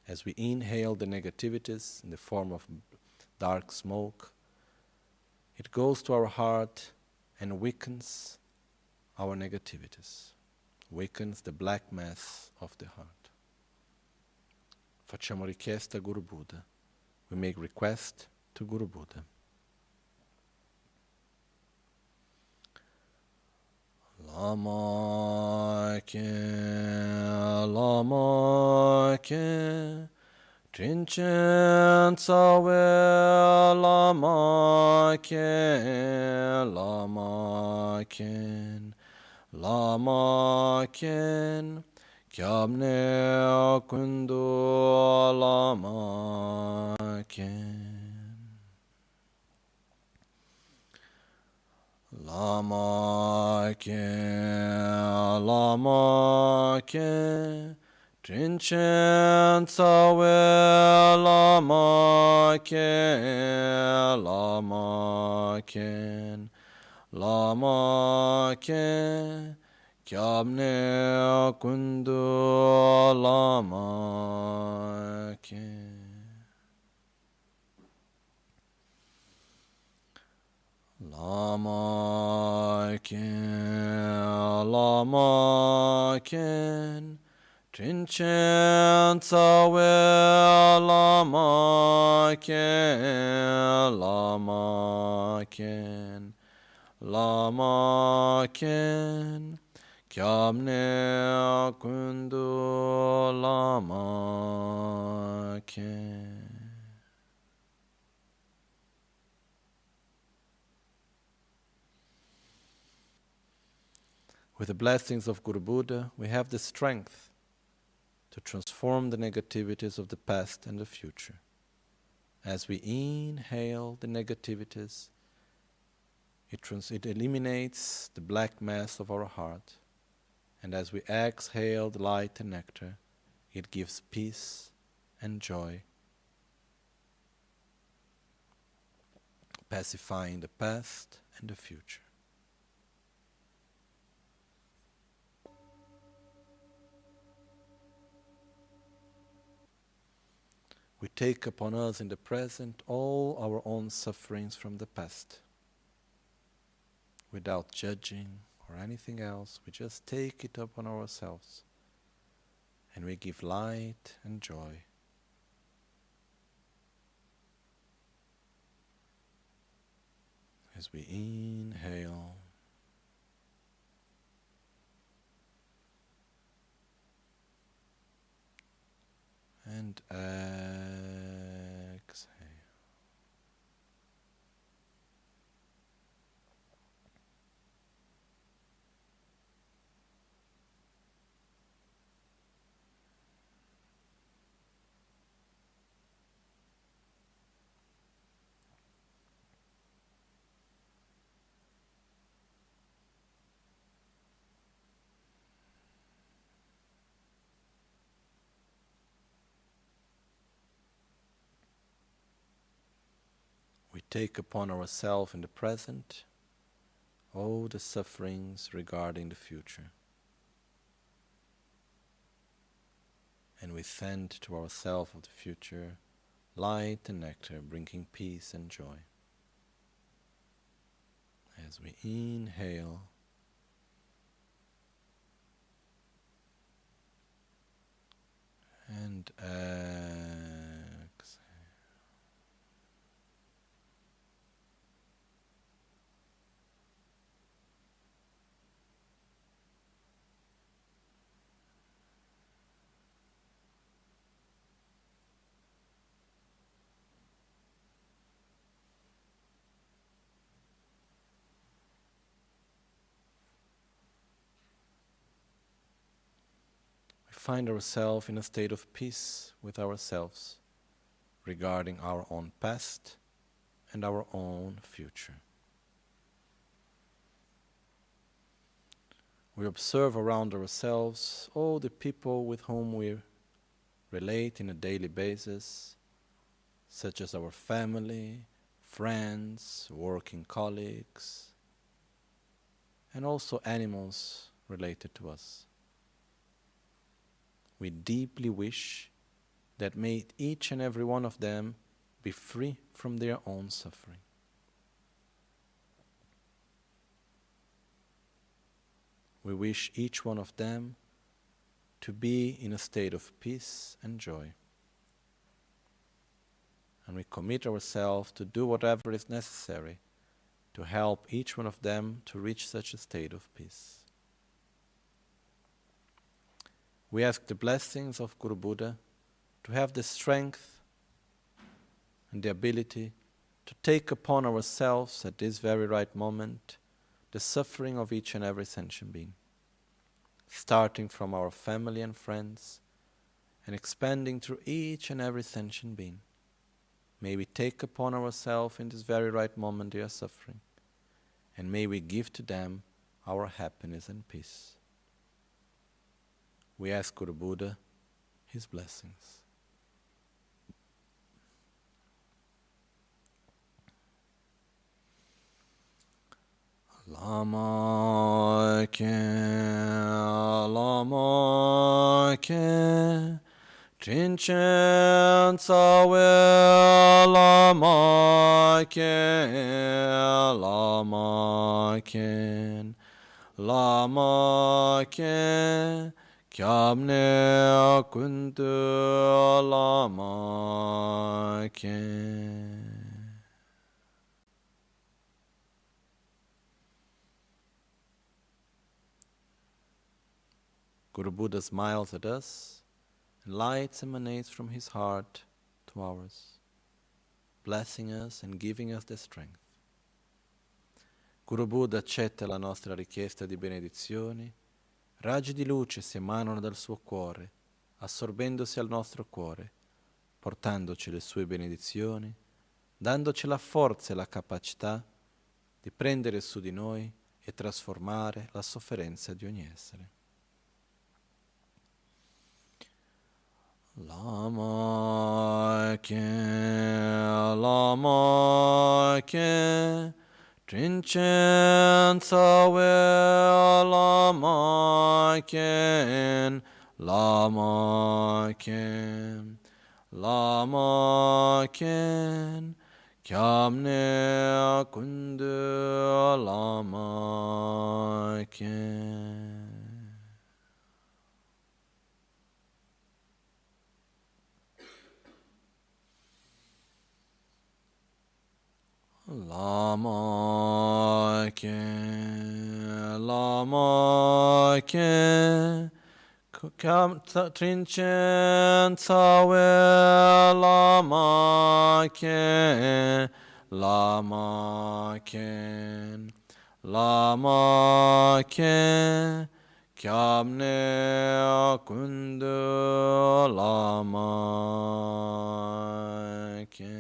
As we inhale the negativities in the form of dark smoke, it goes to our heart and weakens our negativities, weakens the black mass of the heart. Facciamo richiesta a Guru Buddha. We make request to Guru Buddha. Lama ke, Trinchen Tsawe Lama ken, Kyabne Kundu Lama ken. Lama ke, Trinchen Tsawe Lama ken, Kyabne Kundu Lama ken. Lama ken, Trinchen Tsawe Lama ken, Kyabne Kundu Lama ken. With the blessings of Guru Buddha, we have the strength to transform the negativities of the past and the future. As we inhale the negativities, it eliminates the black mass of our heart. And as we exhale the light and nectar, it gives peace and joy, pacifying the past and the future. We take upon us in the present all our own sufferings from the past. Without judging or anything else, we just take it upon ourselves. And we give light and joy. As we inhale and exhale. We take upon ourselves in the present all the sufferings regarding the future. And we send to ourselves of the future light and nectar, bringing peace and joy. As we inhale and exhale. find ourselves in a state of peace with ourselves regarding our own past and our own future. We observe around ourselves all the people with whom we relate on a daily basis, such as our family, friends, working colleagues, and also animals related to us. We deeply wish that may each and every one of them be free from their own suffering. We wish each one of them to be in a state of peace and joy. And we commit ourselves to do whatever is necessary to help each one of them to reach such a state of peace. We ask the blessings of Guru Buddha to have the strength and the ability to take upon ourselves at this very right moment the suffering of each and every sentient being, starting from our family and friends and expanding through each and every sentient being. May we take upon ourselves in this very right moment their suffering, and may we give to them our happiness and peace. We ask Guru Buddha his blessings. Lama ke, Trinchen Tsawe Lama ke, Kyamne Kundu Lama ke. Guru Buddha smiles at us, and light emanates from his heart to ours, blessing us and giving us the strength. Guru Buddha accetta la nostra richiesta di benedizioni, raggi di luce si emanano dal suo cuore, assorbendosi al nostro cuore, portandoci le sue benedizioni, dandoci la forza e la capacità di prendere su di noi e trasformare la sofferenza di ogni essere. Lama ke, Trinchen Tsawe Lama ke, Kyamne Kundu Lama ke. Lama ke, Trinchen Tsawe Lama ke, Kyamne Kundu Lama ke.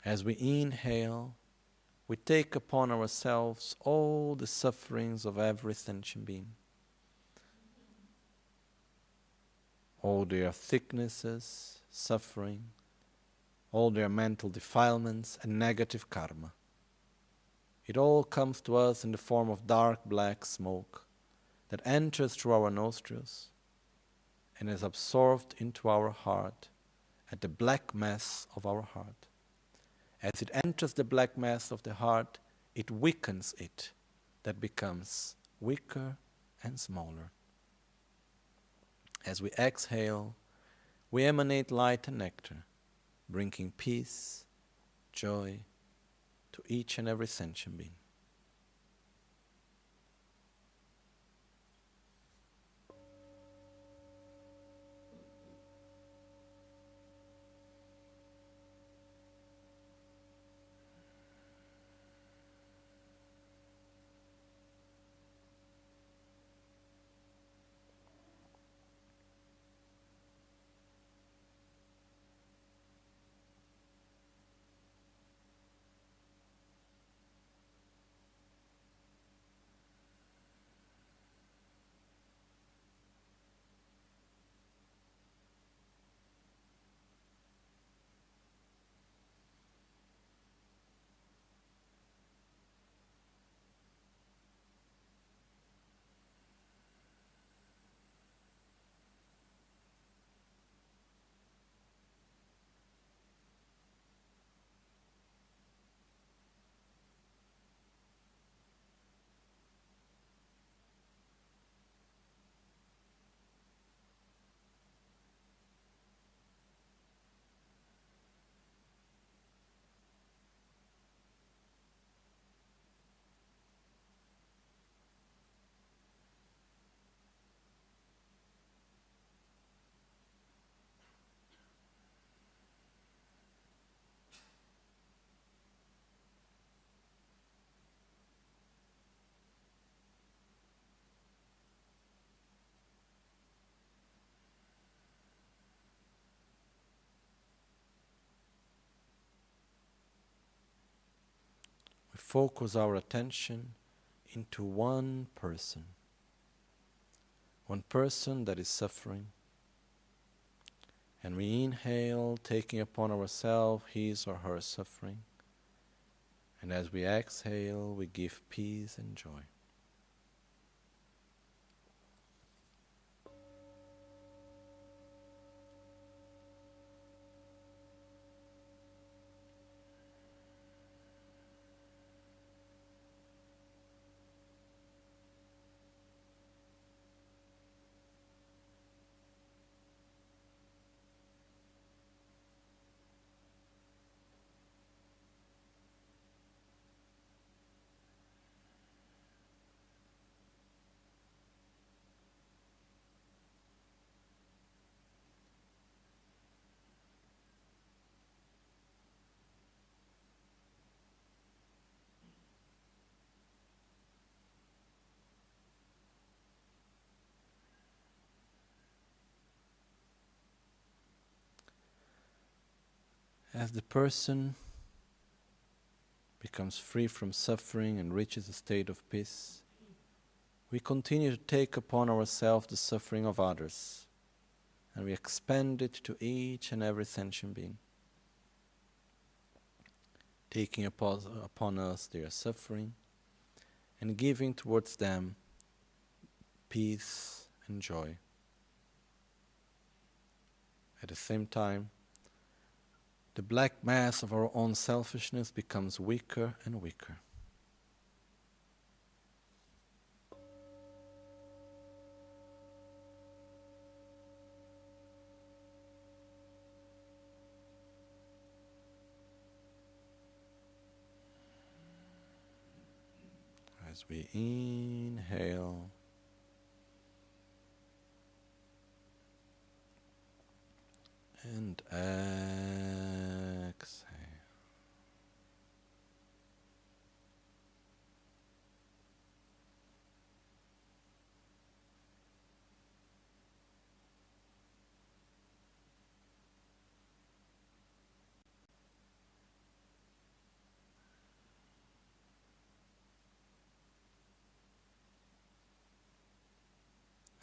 As we inhale, we take upon ourselves all the sufferings of every sentient being, all their sicknesses, suffering, all their mental defilements and negative karma. It all comes to us in the form of dark black smoke that enters through our nostrils and is absorbed into our heart at the black mass of our heart. As it enters the black mass of the heart, it weakens it, that becomes weaker and smaller. As we exhale, we emanate light and nectar, bringing peace, joy, to each and every sentient being. We focus our attention into one person that is suffering. And we inhale, taking upon ourselves his or her suffering. And as we exhale, we give peace and joy. As the person becomes free from suffering and reaches a state of peace, we continue to take upon ourselves the suffering of others, and we expand it to each and every sentient being, taking upon us their suffering and giving towards them peace and joy. At the same time, the black mass of our own selfishness becomes weaker and weaker. As we inhale and exhale.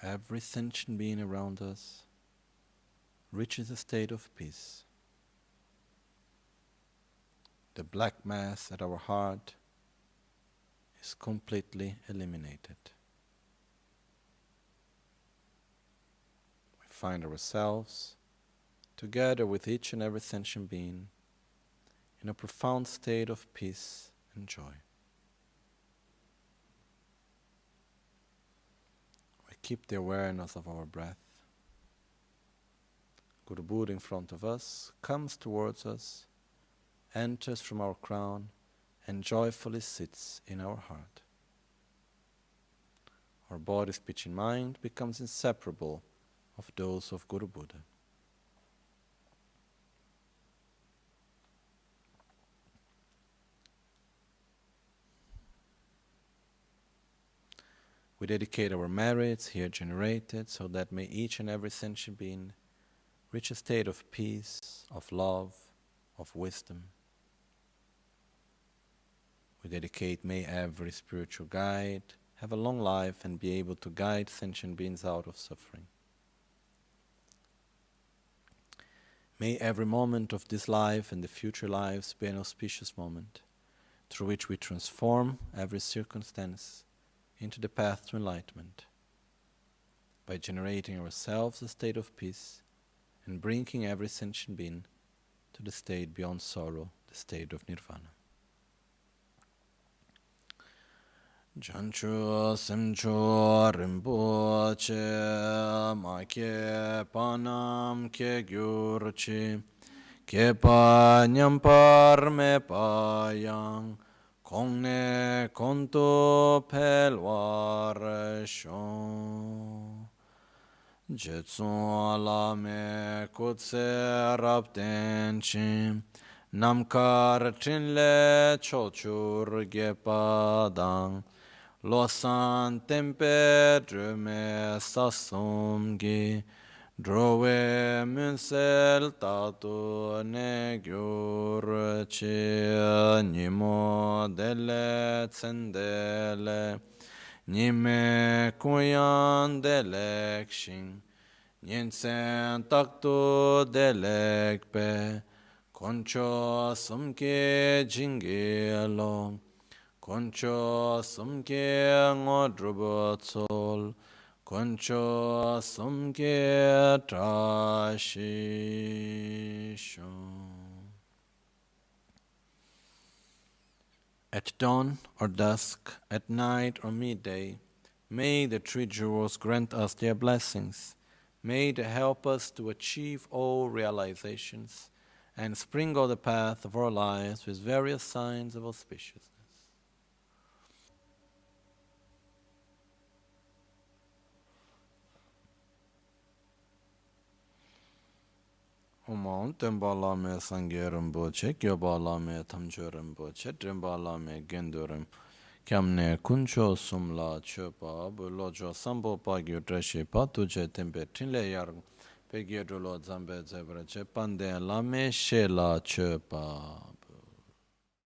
Every sentient being around us reaches a state of peace. The black mass at our heart is completely eliminated. We find ourselves, together with each and every sentient being, in a profound state of peace and joy. We keep the awareness of our breath. Guru Buddha in front of us comes towards us, enters from our crown, and joyfully sits in our heart. Our body, speech, and mind becomes inseparable of those of Guru Buddha. We dedicate our merits here generated so that may each and every sentient being reach a state of peace, of love, of wisdom. We dedicate may every spiritual guide have a long life and be able to guide sentient beings out of suffering. May every moment of this life and the future lives be an auspicious moment through which we transform every circumstance into the path to enlightenment by generating ourselves a state of peace and bringing every sentient being to the state beyond sorrow, the state of nirvana. Janchu semchu rinpoche ma ke panam ke gyurchi ke pa nyampar me payang kongne konto pelwar shon jetsun la me kutse rapten chim namkar chinle chochur gepadang Losan tempe drume sasumgi drove munsel tatu ne gyurchi nimo dele tsendele nime kuyan delekshin nyensen taktu delekpe koncho sumke jingelo Concho sumke ngodrubo tsol, concho sumke trashisho. At dawn or dusk, at night or midday, may the three jewels grant us their blessings. May they help us to achieve all realizations and sprinkle the path of our lives with various signs of auspiciousness. Umam temba lame sangye rinpoche, gyoba lame tamcho rinpoche, trimba lame gendo rinpoche, kyamne kuncho sumla chopa, bulojo sambo pa gyo trashi pa tuje tempe trinle yar, pe gyo rulo zambe zebre che pande lame shela chopa.